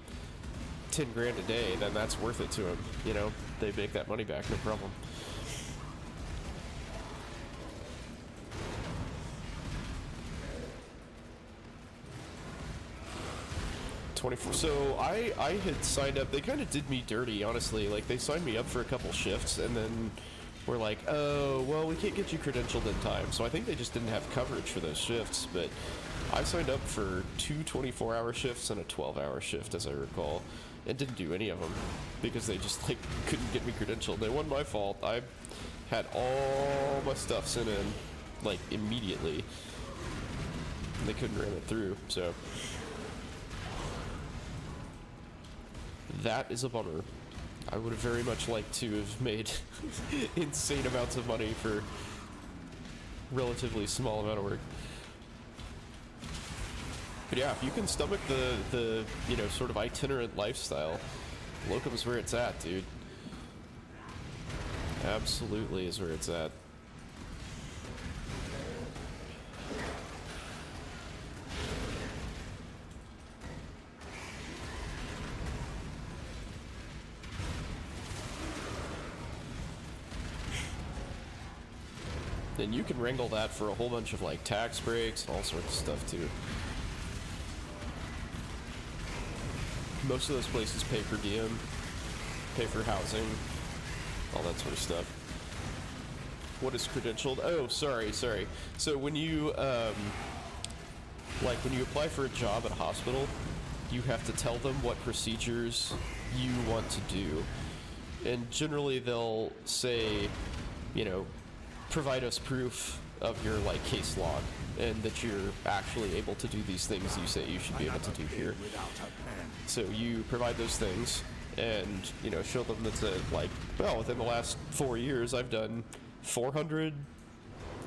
10 grand a day, then that's worth it to them. You know, they make that money back, no problem. So I had signed up. They kind of did me dirty, honestly. Like, they signed me up for a couple shifts, and then were like, oh, well, we can't get you credentialed in time. So I think they just didn't have coverage for those shifts. But I signed up for 2 24-hour shifts and a 12-hour shift, as I recall, and didn't do any of them because they just, like, couldn't get me credentialed. It wasn't my fault. I had all my stuff sent in, like, immediately, and they couldn't ram it through. So that is a bummer. I would have very much liked to have made insane amounts of money for relatively small amount of work. But yeah, if you can stomach the you know, sort of itinerant lifestyle, locum's where it's at, dude. Absolutely is where it's at. And you can wrangle that for a whole bunch of, like, tax breaks and all sorts of stuff too. Most of those places pay per diem, pay for housing, all that sort of stuff. What is credentialed? Oh, sorry. So when you, like, when you apply for a job at a hospital, you have to tell them what procedures you want to do. And generally they'll say, you know, provide us proof of your, like, case log and that you're actually able to do these things you say you should be able to do here. So you provide those things and, you know, show them that's like, well, within the last 4 years I've done 400,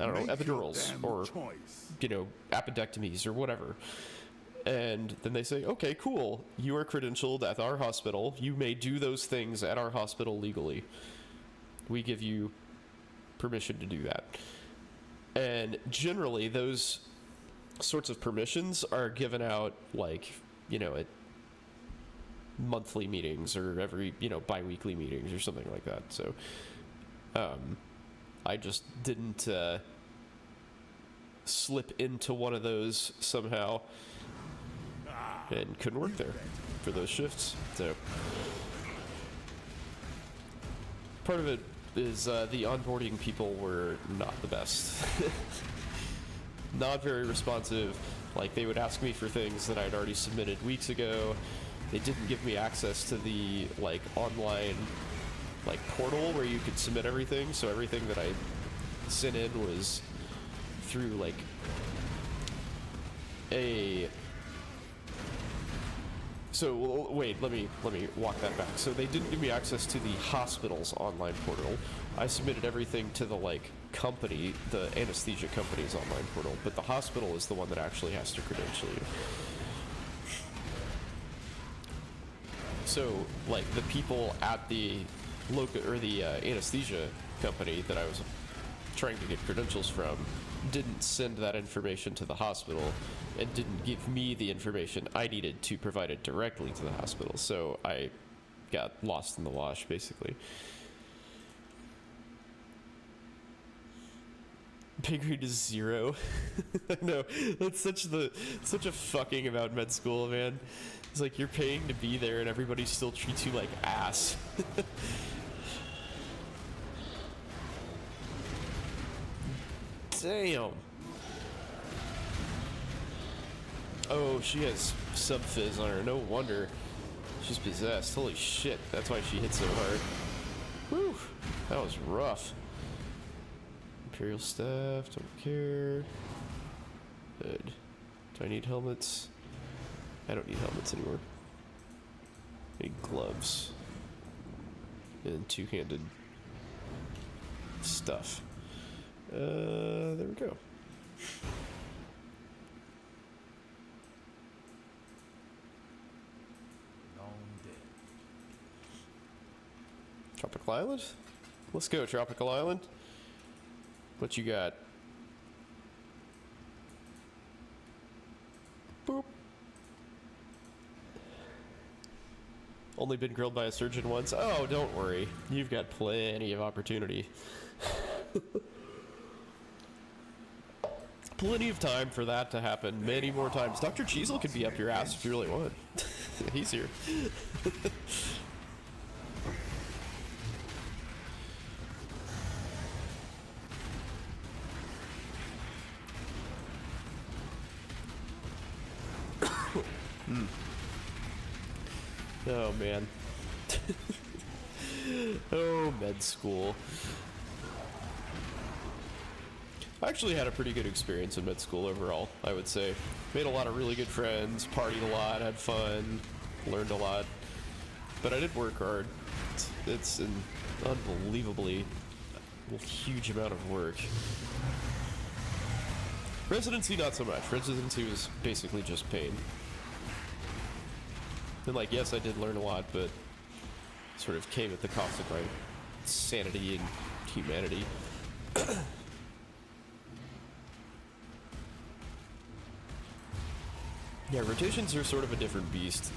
I don't know, epidurals or, you know, appendectomies or whatever. And then they say, okay, cool, you are credentialed at our hospital. You may do those things at our hospital legally. We give you permission to do that. And generally those sorts of permissions are given out, like, you know, at monthly meetings or every, you know, bi-weekly meetings or something like that. So I just didn't slip into one of those somehow and couldn't work there for those shifts. So part of it is the onboarding people were not the best. Not very responsive. Like, they would ask me for things that I'd already submitted weeks ago. They didn't give me access to the, like, online, like, portal where you could submit everything. So everything that I sent in was through, like, a... So, wait, let me walk that back. So they didn't give me access to the hospital's online portal. I submitted everything to the, like, company, the anesthesia company's online portal, but the hospital is the one that actually has to credential you. So, like, the people at the anesthesia company that I was trying to get credentials from didn't send that information to the hospital and didn't give me the information I needed to provide it directly to the hospital. So I got lost in the wash, basically. Pay grade is 0. No, that's such a fucking about med school, man. It's like you're paying to be there and everybody still treats you like ass. Damn. Oh, she has sub-fizz on her. No wonder. She's possessed. Holy shit. That's why she hit so hard. Whew. That was rough. Imperial staff. Don't care. Good. Do I need helmets? I don't need helmets anymore. I need gloves. And two-handed stuff. There we go. Tropical Island? Let's go, Tropical Island. What you got? Only been grilled by a surgeon once. Oh, don't worry. You've got plenty of opportunity. Plenty of time for that to happen many more times. Dr. Cheezel could be up your ass if you really want. He's here. Oh, man. Oh, med school. I actually had a pretty good experience in med school overall, I would say. Made a lot of really good friends, partied a lot, had fun, learned a lot. But I did work hard. It's an unbelievably huge amount of work. Residency, not so much. Residency was basically just pain. And like, yes, I did learn a lot, but sort of came at the cost of my sanity and humanity. Yeah, rotations are sort of a different beast.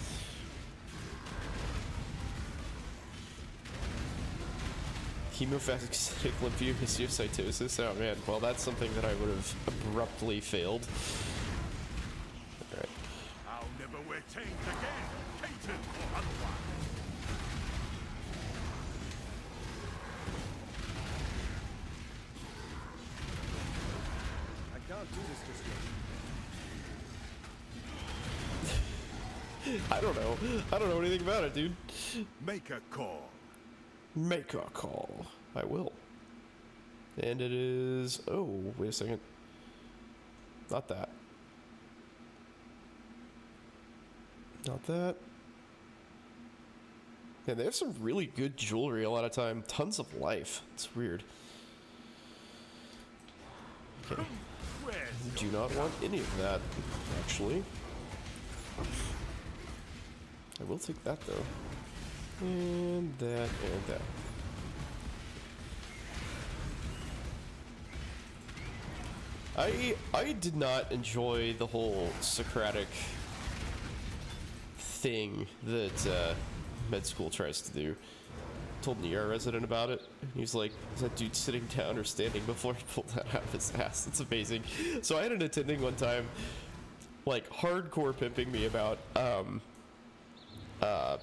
Hemophagocytic lymphohistiocytosis. Oh man, well that's something that I would have abruptly failed. Alright. I'll never wear chains again, Caton or otherwise. I can't do this just yet. I don't know. I don't know anything about it, dude. Make a call. Make a call. I will. And it is... Oh, wait a second. Not that. Not that. Yeah, they have some really good jewelry a lot of time. Tons of life. It's weird. Okay. Do not want any of that, actually. I will take that, though. And that, and that. I did not enjoy the whole Socratic thing that med school tries to do. Told an ER resident about it. He was like, is that dude sitting down or standing before he pulled that out of his ass? It's amazing. So I had an attending one time, like, hardcore pimping me about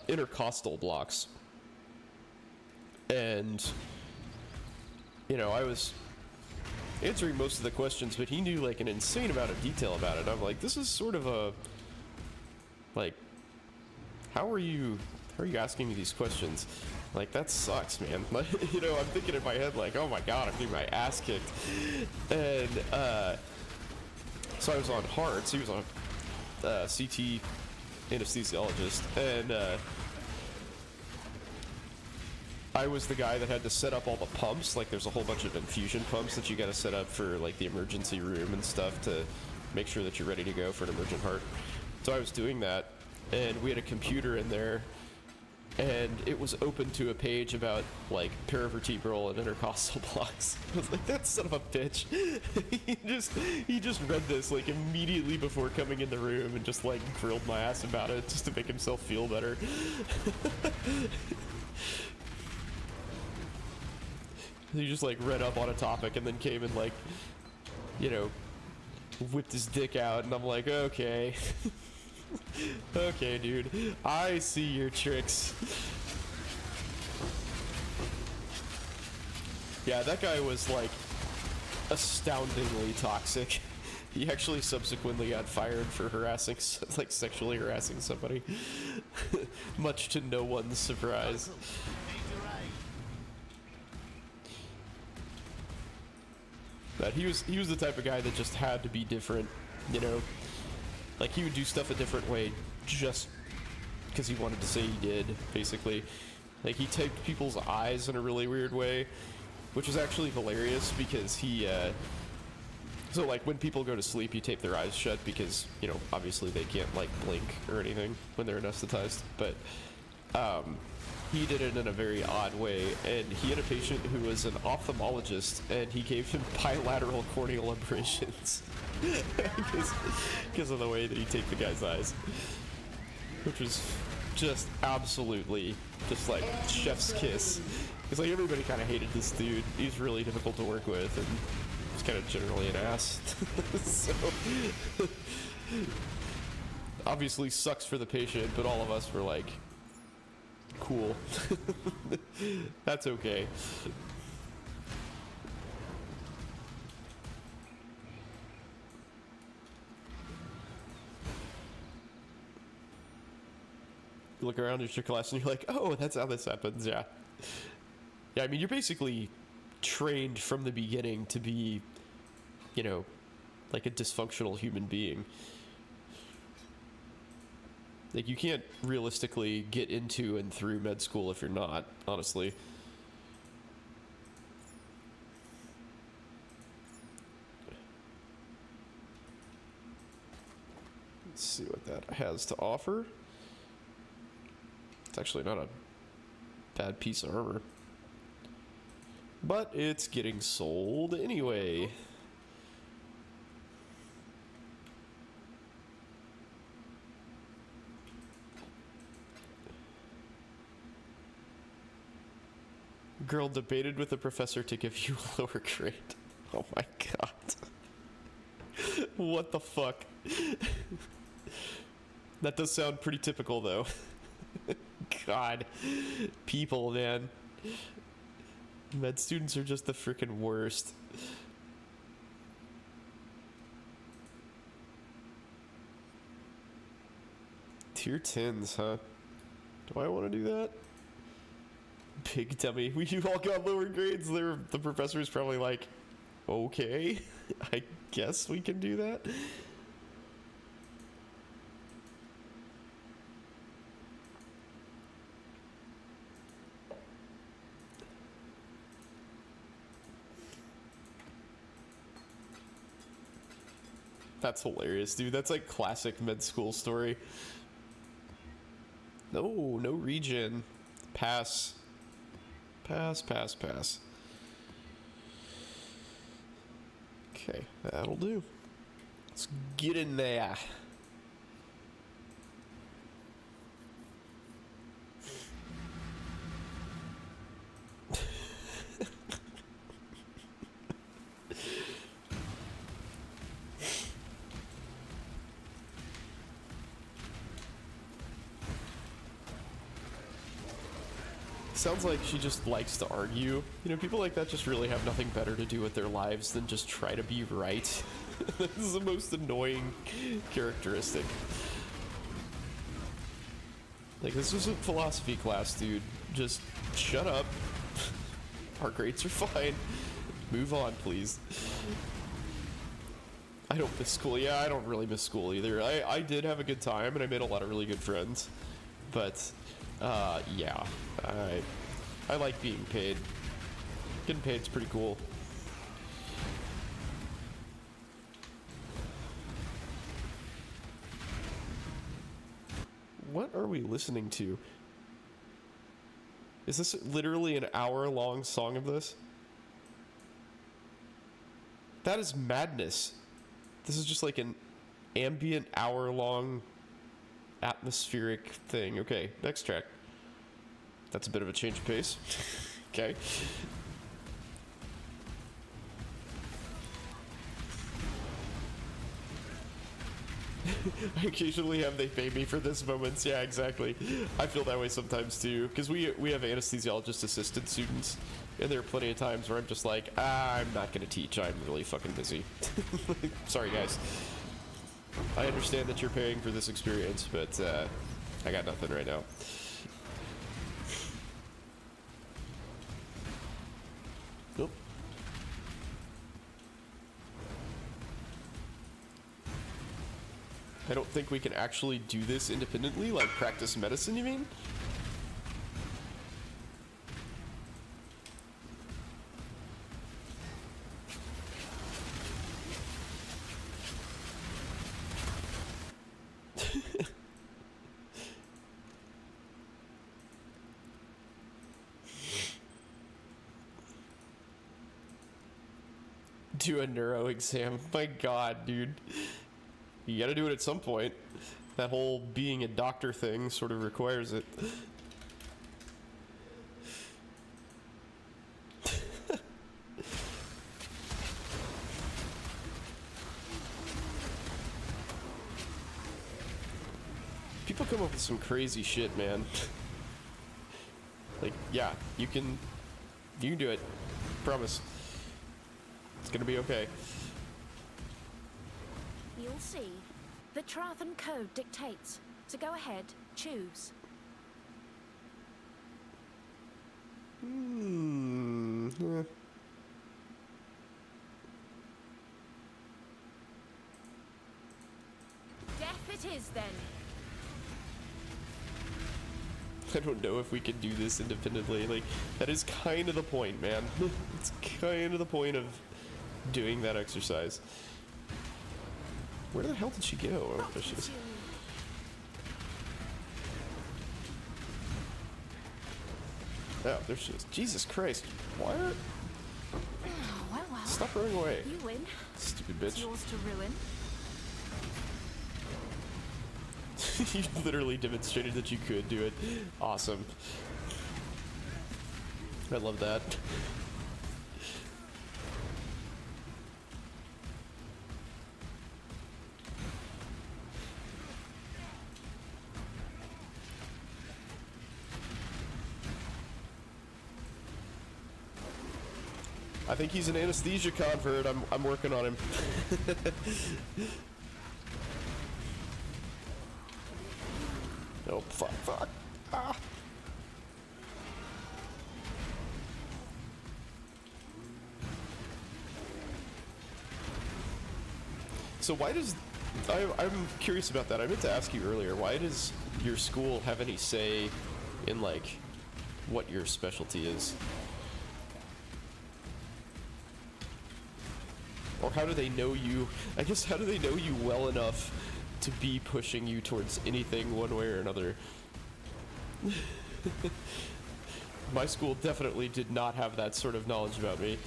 intercostal blocks. And, you know, I was answering most of the questions, but he knew, like, an insane amount of detail about it. I'm like, this is sort of a, like, how are you asking me these questions? Like, that sucks, man. Like, you know, I'm thinking in my head, like, oh my god, I'm getting my ass kicked. And, so I was on hearts. He was on CT anesthesiologist, and I was the guy that had to set up all the pumps. Like, there's a whole bunch of infusion pumps that you got to set up for, like, the emergency room and stuff to make sure that you're ready to go for an emergent heart. So I was doing that, and we had a computer in there, and it was open to a page about, like, paravertebral and intercostal blocks. I was like, that son of a bitch. he just read this, like, immediately before coming in the room and just, like, grilled my ass about it just to make himself feel better. He just, like, read up on a topic and then came and, like, you know, whipped his dick out, and I'm like, okay. Okay, dude. I see your tricks. Yeah, that guy was, like, astoundingly toxic. He actually subsequently got fired for harassing, like, sexually harassing somebody. Much to no one's surprise. But he was the type of guy that just had to be different, you know? Like, he would do stuff a different way just because he wanted to say he did, basically. Like, he taped people's eyes in a really weird way, which was actually hilarious because he, so, like, when people go to sleep, you tape their eyes shut because, you know, obviously they can't, like, blink or anything when they're anesthetized. But, he did it in a very odd way, and he had a patient who was an ophthalmologist, and he gave him bilateral corneal abrasions. Because of the way that he taped the guy's eyes, which was just absolutely, just like chef's kiss. It's like everybody kind of hated this dude. He's really difficult to work with, and he's kind of generally an ass. So, obviously sucks for the patient, but all of us were like, cool. That's okay. You look around at your class and you're like, oh, that's how this happens, yeah. Yeah, I mean, you're basically trained from the beginning to be, you know, like a dysfunctional human being. Like, you can't realistically get into and through med school if you're not, honestly. Let's see what that has to offer. It's actually not a bad piece of armor. But it's getting sold anyway. Girl debated with the professor to give you a lower grade. Oh my god. What the fuck? That does sound pretty typical though. God. People, man. Med students are just the freaking worst. Tier 10s, huh? Do I want to do that? Big dummy. We all got lower grades. The professor is probably like, okay, I guess we can do that. That's hilarious, dude. That's like classic med school story. No, no region. Pass. Pass, pass, pass. Okay, that'll do. Let's get in there. Sounds like she just likes to argue. You know, people like that just really have nothing better to do with their lives than just try to be right. This is the most annoying characteristic. Like, this is a philosophy class, dude. Just shut up. Our grades are fine. Move on, please. I don't miss school. Yeah, I don't really miss school either. I did have a good time, and I made a lot of really good friends. But, yeah. I like being paid. Getting paid's pretty cool. What are we listening to? Is this literally an hour-long song of this? That is madness. This is just like an ambient hour-long atmospheric thing. Okay, next track. That's a bit of a change of pace. Okay. I occasionally have they pay me for this moments. Yeah, exactly. I feel that way sometimes too, because we have anesthesiologist assistant students, and there are plenty of times where I'm just like, I'm not gonna teach. I'm really fucking busy. Sorry, guys. I understand that you're paying for this experience, but I got nothing right now. Nope. I don't think we can actually do this independently, like practice medicine, you mean? Do a neuro exam. My god, dude. You gotta do it at some point. That whole being a doctor thing sort of requires it. People come up with some crazy shit, man. Like, yeah, you can do it. Promise. It's gonna be okay. You'll see. The Trathan Code dictates. So go ahead, choose. Death it is then. I don't know if we can do this independently. Like, that is kind of the point, man. It's kind of the point of doing that exercise. Where the hell did she go? Oh, there she is. Oh, there she is. Jesus Christ. Why are... Well, well. Stop running away. You win. Stupid It's bitch. yours to ruin. You literally demonstrated that you could do it. Awesome. I love that. I think he's an anesthesia convert. I'm working on him. Oh, fuck. Ah. So why does... I'm curious about that. I meant to ask you earlier, why does your school have any say in, like, what your specialty is? Or how do they know you? I guess, how do they know you well enough to be pushing you towards anything one way or another? My school definitely did not have that sort of knowledge about me.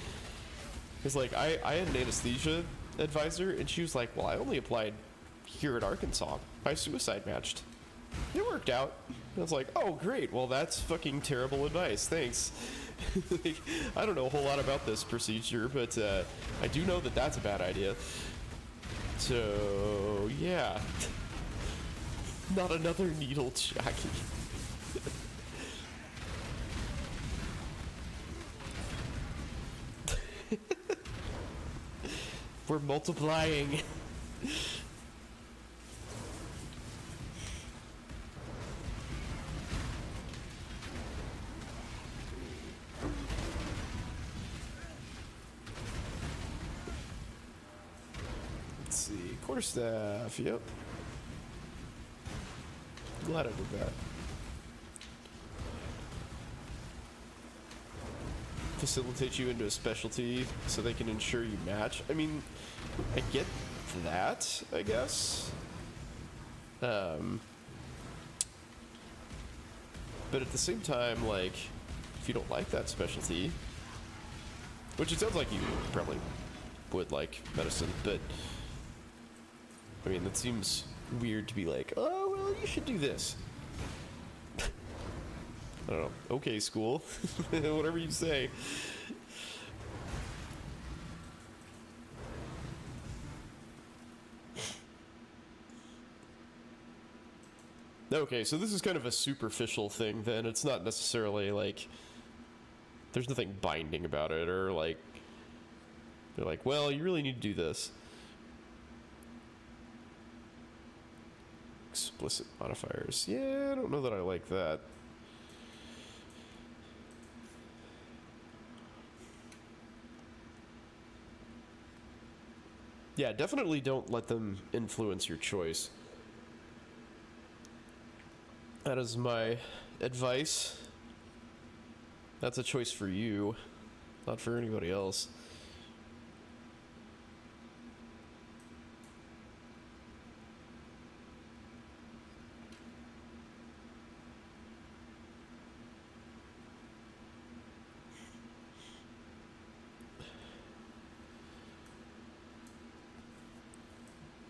Because, like, I had an anesthesia advisor, and she was like, well, I only applied here at Arkansas. I suicide matched. It worked out. I was like, oh, great. Well, that's fucking terrible advice. Thanks. Like, I don't know a whole lot about this procedure, but I do know that that's a bad idea. So, yeah. Not another needle, Jackie. We're multiplying. Let's see. Quarterstaff, yep. Glad I did that. Facilitate you into a specialty so they can ensure you match. I mean, I get that, I guess. But at the same time, like, if you don't like that specialty, which it sounds like you probably would like medicine, but I mean, that seems weird to be like, oh, well, you should do this. I don't know. Okay, school. Whatever you say. Okay, so this is kind of a superficial thing then. It's not necessarily like there's nothing binding about it, or like they're like, well, you really need to do this. Explicit modifiers. Yeah, I don't know that I like that. Yeah, definitely don't let them influence your choice. That is my advice. That's a choice for you, not for anybody else.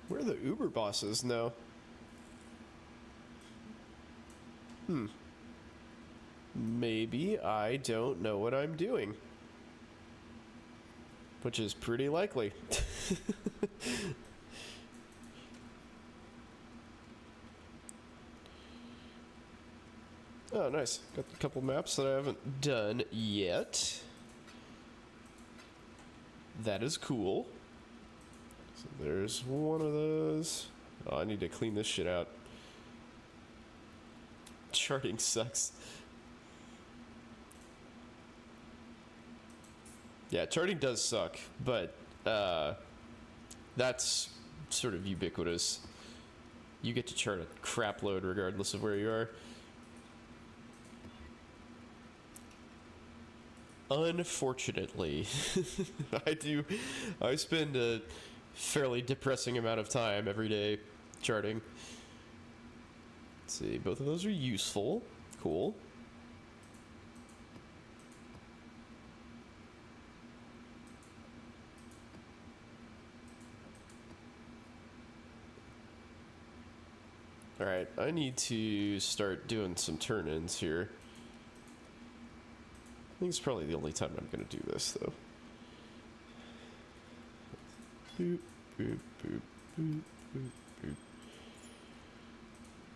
Where are the Uber bosses now? Maybe I don't know what I'm doing. Which is pretty likely. Oh, nice. Got a couple maps that I haven't done yet. That is cool. So there's one of those. Oh, I need to clean this shit out. Charting sucks. Yeah, charting does suck, but that's sort of ubiquitous. You get to chart a crap load regardless of where you are. Unfortunately, I spend a fairly depressing amount of time every day charting. Let's see, both of those are useful. Cool. Alright, I need to start doing some turn-ins here. I think it's probably the only time I'm going to do this, though. Boop, boop, boop, boop, boop, boop.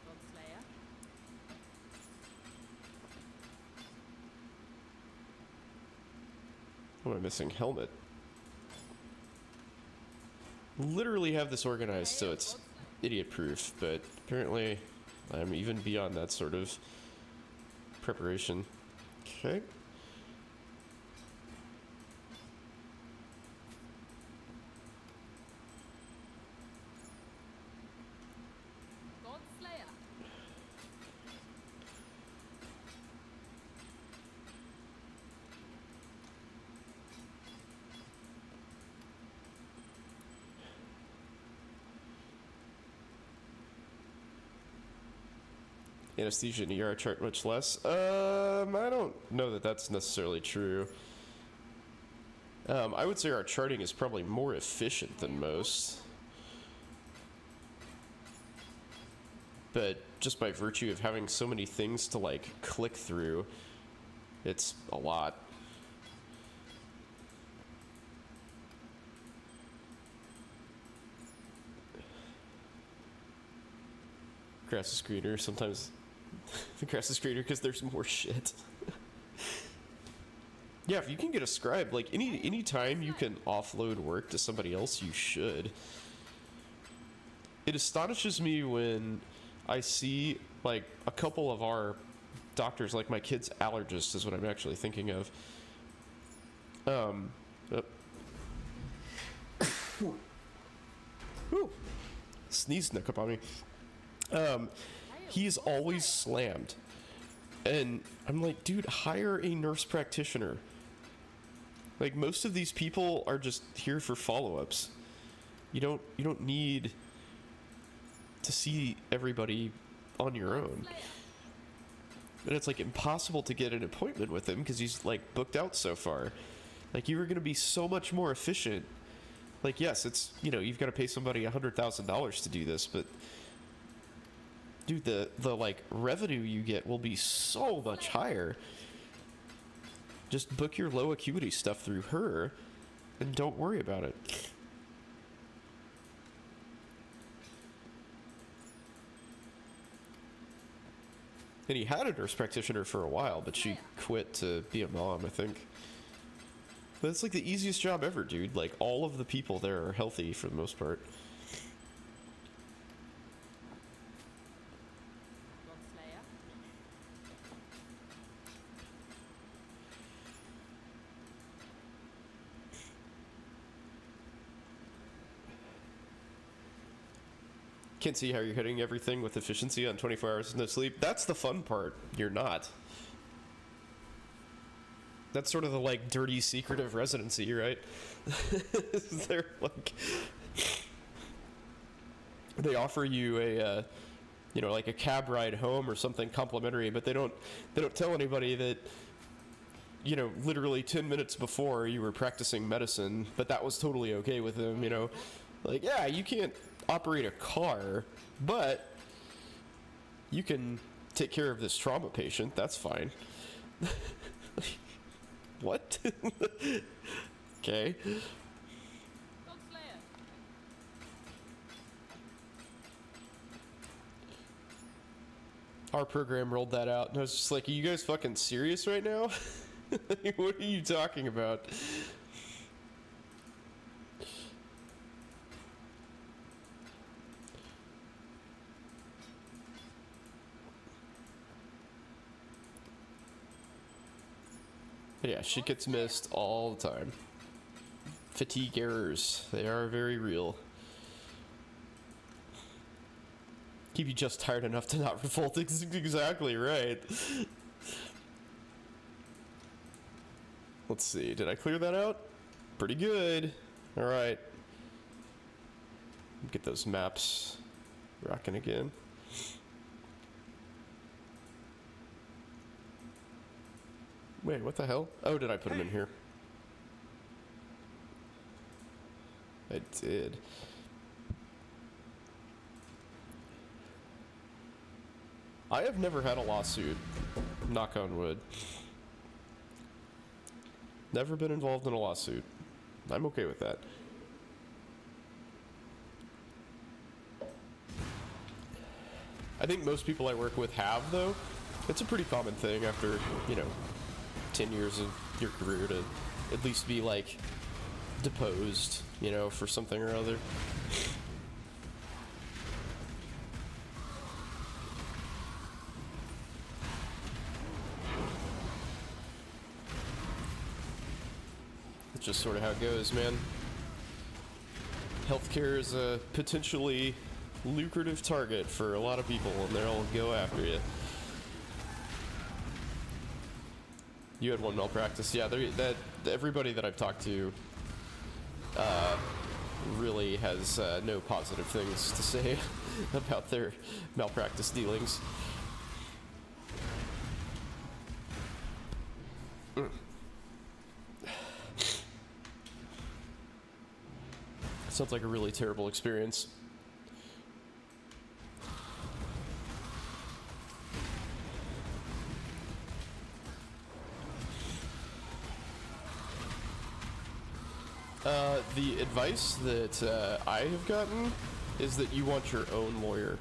Godslayer. What am I missing? Helmet. Literally have this organized so it's idiot-proof, but apparently I'm even beyond that sort of preparation. Okay. Godslayer. Anesthesia and ER chart much less. I don't know that that's necessarily true. I would say our charting is probably more efficient than most. But just by virtue of having so many things to, like, click through, it's a lot. Grass is greener. Sometimes the grass is greener because there's more shit. Yeah, if you can get a scribe, like any time you can offload work to somebody else, you should. It astonishes me when I see like a couple of our doctors, like my kid's allergist is what I'm actually thinking of. Whew. Sneeze snuck up on me. He's always slammed. And I'm like, dude, hire a nurse practitioner. Like, most of these people are just here for follow-ups. You don't need to see everybody on your own. And it's like impossible to get an appointment with him because he's like booked out so far. Like, you were gonna be so much more efficient. Like, yes, it's, you know, you've got to pay somebody $100,000 to do this, but dude, the like revenue you get will be so much higher. Just book your low acuity stuff through her and don't worry about it. And he had a nurse practitioner for a while, but she quit to be a mom, I think. But it's like the easiest job ever, dude. Like, all of the people there are healthy for the most part. Godslayer. Can't see how you're hitting everything with efficiency on 24 hours no sleep. That's the fun part. You're not. That's sort of the, like, dirty secret of residency, right? They're like, they offer you a, you know, like a cab ride home or something complimentary, but they don't tell anybody that, you know, literally 10 minutes before you were practicing medicine, but that was totally okay with them, you know? Like, yeah, you can't operate a car, but you can take care of this trauma patient. That's fine. What? Okay. Our program rolled that out, and I was just like, are you guys fucking serious right now? What are you talking about? Yeah, shit gets missed all the time. Fatigue errors, they are very real. Keep you just tired enough to not revolt. Exactly right. Let's see, did I clear that out? Pretty good. Alright. Get those maps rocking again. Wait, what the hell? Oh, did I put them in here? I did. I have never had a lawsuit. Knock on wood. Never been involved in a lawsuit. I'm okay with that. I think most people I work with have, though. It's a pretty common thing after, 10 years of your career to at least be, like, deposed, for something or other. It's just sort of how it goes, man. Healthcare is a potentially lucrative target for a lot of people, and they'll go after you. You had one malpractice, yeah. Everybody that I've talked to really has no positive things to say about their malpractice dealings. Sounds like a really terrible experience. The advice that I have gotten is that you want your own lawyer.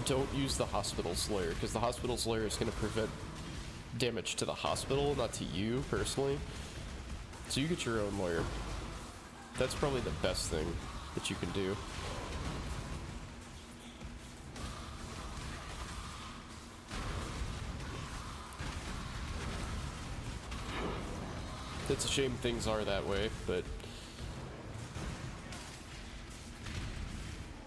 Don't use the hospital's lawyer, because the hospital's lawyer is going to prevent damage to the hospital, not to you personally. So you get your own lawyer. That's probably the best thing that you can do. It's a shame things are that way, but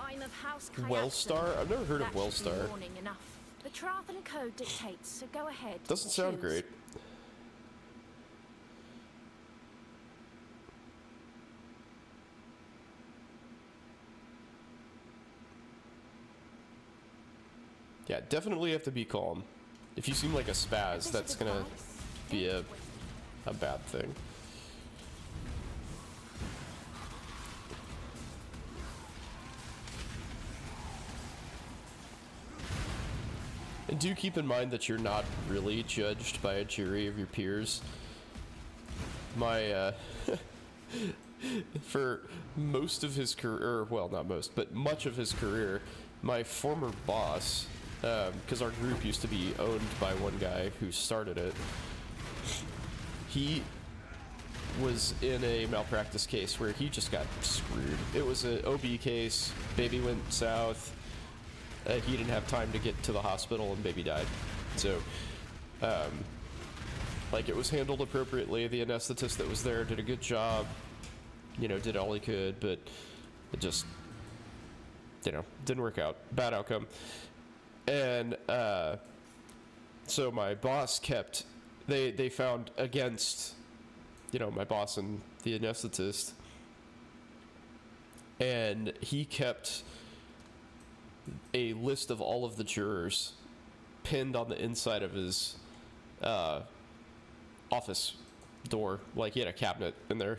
I'm of House Wellstar? I've never heard of Wellstar. Enough. The Trathan Code dictates, so go ahead. Doesn't sound great. Yeah, definitely have to be calm. If you seem like a spaz, that's gonna be a bad thing. And do keep in mind that you're not really judged by a jury of your peers. My, for most of his career, well, not most, but much of his career, my former boss, because our group used to be owned by one guy who started it, he was in a malpractice case where he just got screwed. It was an OB case, baby went south, he didn't have time to get to the hospital and baby died. So, like, it was handled appropriately. The anesthetist that was there did a good job, did all he could, but it just, didn't work out. Bad outcome. And, so my boss kept, they found against, my boss and the anesthetist, and he kept a list of all of the jurors pinned on the inside of his office door. Like, he had a cabinet in there.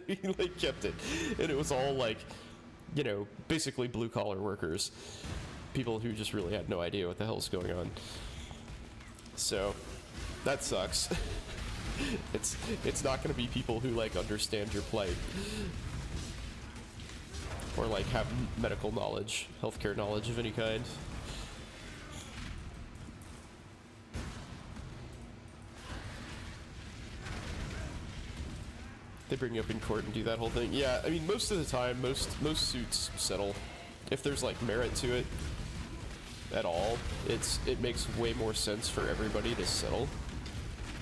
He like kept it, and it was all like, basically blue collar workers, people who just really had no idea what the hell's going on. So that sucks. It's not going to be people who like understand your plight or like have medical knowledge, healthcare knowledge of any kind. They bring you up in court and do that whole thing. Yeah, I mean, most of the time, most suits settle. If there's like merit to it at all, it makes way more sense for everybody to settle.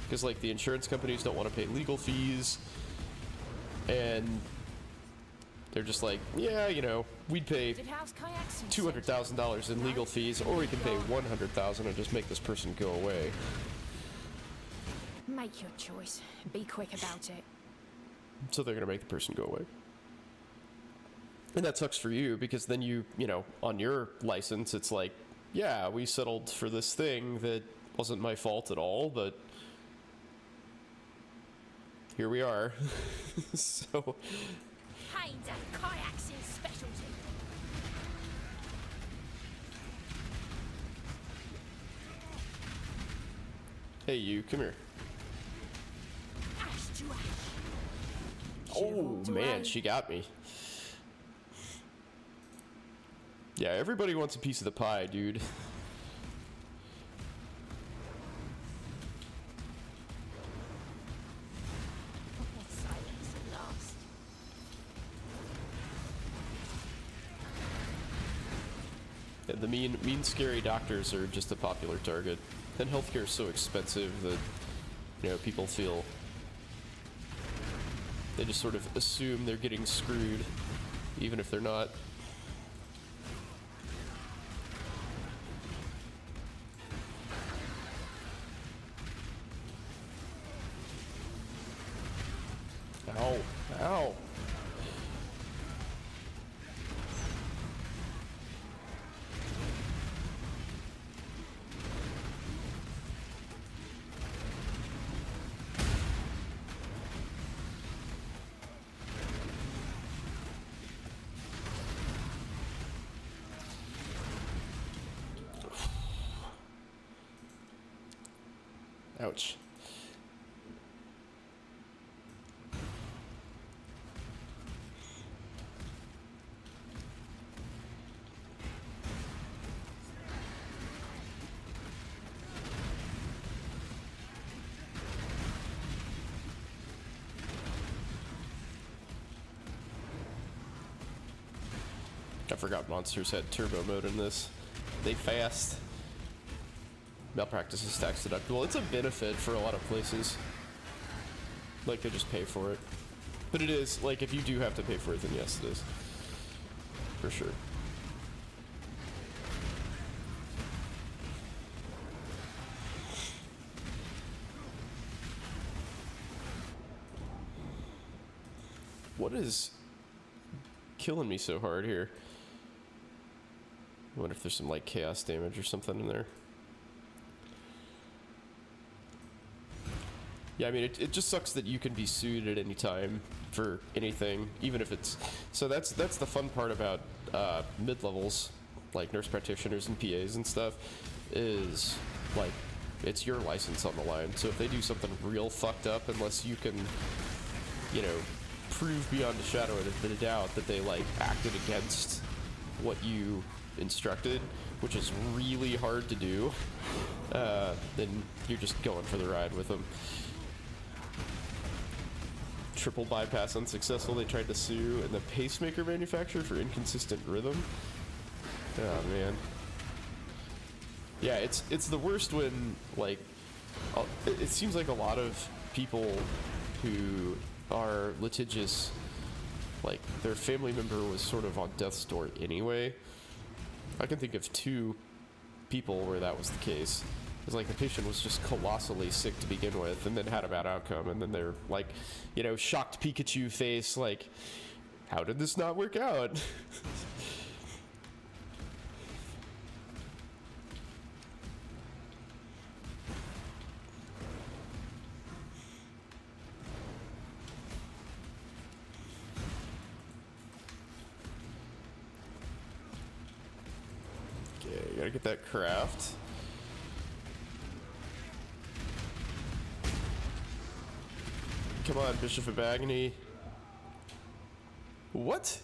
Because like the insurance companies don't want to pay legal fees, and they're just like, yeah, you know, we'd pay Did House Kayaks $200,000 in legal fees, or we can pay $100,000 and just make this person go away. Make your choice. Be quick about it. So they're gonna make the person go away. And that sucks for you, because then you know, on your license, it's like, yeah, we settled for this thing that wasn't my fault at all, but here we are. So Haynes at Kayaks specialty. hey, you, come here. Ash to ash. Oh man, she got me. Yeah, everybody wants a piece of the pie, dude. Silence at last. Yeah, the mean, scary doctors are just a popular target, and healthcare is so expensive that, you know, people feel they just sort of assume they're getting screwed, even if they're not. Ow, ow. Ouch. I forgot monsters had turbo mode in this. They fast. Malpractice is tax deductible. It's a benefit for a lot of places. Like, they just pay for it. But it is, like, if you do have to pay for it, then yes, it is. For sure. What is killing me so hard here? I wonder if there's some, like, chaos damage or something in there. Yeah, I mean, it just sucks that you can be sued at any time for anything, even if it's... So that's the fun part about mid-levels, like nurse practitioners and PAs and stuff, is, like, it's your license on the line. So if they do something real fucked up, unless you can, you know, prove beyond a shadow of a doubt that they, like, acted against what you instructed, which is really hard to do, then you're just going for the ride with them. Triple bypass unsuccessful. They tried to sue and the pacemaker manufacturer for inconsistent rhythm. Oh man. Yeah, it's the worst when, like, it seems like a lot of people who are litigious, like, their family member was sort of on death's door anyway. I can think of 2 people where that was the case. It's like the patient was just colossally sick to begin with, and then had a bad outcome, and then they're like, you know, shocked Pikachu face, like, how did this not work out? Okay, gotta get that craft. Come on, Bishop of Agony. What?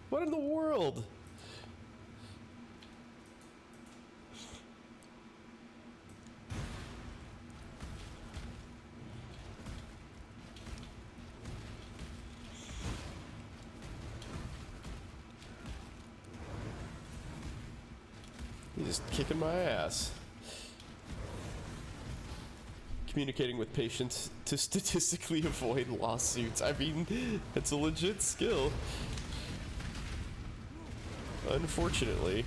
What in the world? He's just kicking my ass. Communicating with patients to statistically avoid lawsuits. I mean, it's a legit skill. Unfortunately.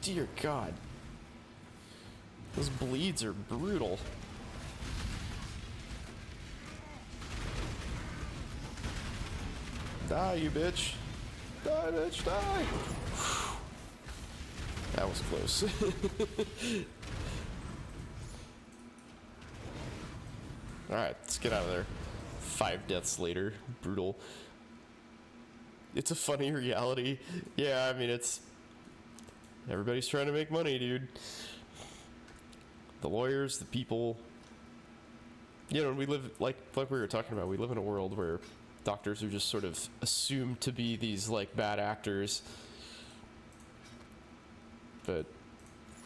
Dear God. Those bleeds are brutal. Die, you bitch. Die, bitch, die. That was close. Alright, let's get out of there. 5 deaths later. Brutal. It's a funny reality. Yeah, I mean, it's... Everybody's trying to make money, dude. The lawyers, the people... You know, we live, like we were talking about, we live in a world where doctors are just sort of assumed to be these, like, bad actors. But,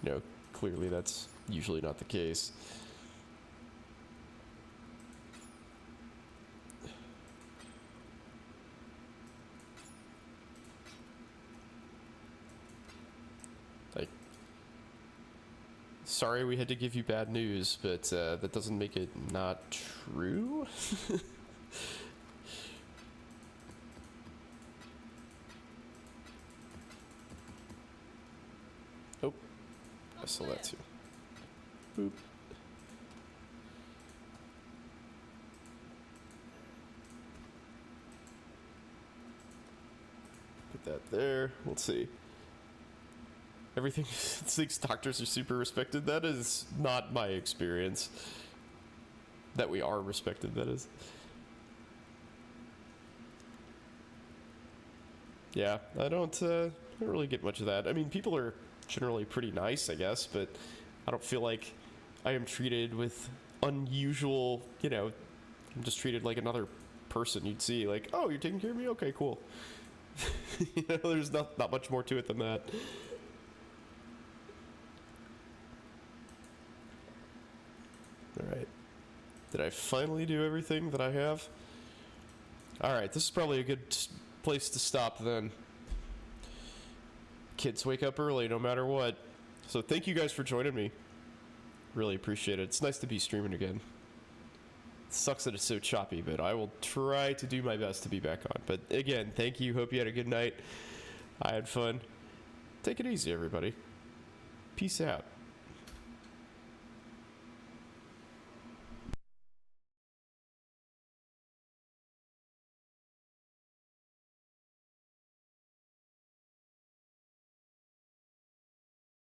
you know, clearly that's usually not the case. Like, sorry we had to give you bad news, but that doesn't make it not true. Oh, I saw that too. Boop. Put that there. Let's see. Everything thinks doctors are super respected. That is not my experience. That we are respected, that is. Yeah, I don't really get much of that. I mean, people are generally pretty nice, I guess, but I don't feel like I am treated with unusual, you know, I'm just treated like another person you'd see. Like, oh, you're taking care of me? Okay, cool. You know, there's not much more to it than that. Alright. Did I finally do everything that I have? Alright, this is probably a good place to stop then. Kids wake up early no matter what. So thank you guys for joining me. Really appreciate it. It's nice to be streaming again. It sucks that it's so choppy, but I will try to do my best to be back on. But again, thank you. Hope you had a good night. I had fun. Take it easy, everybody. Peace out.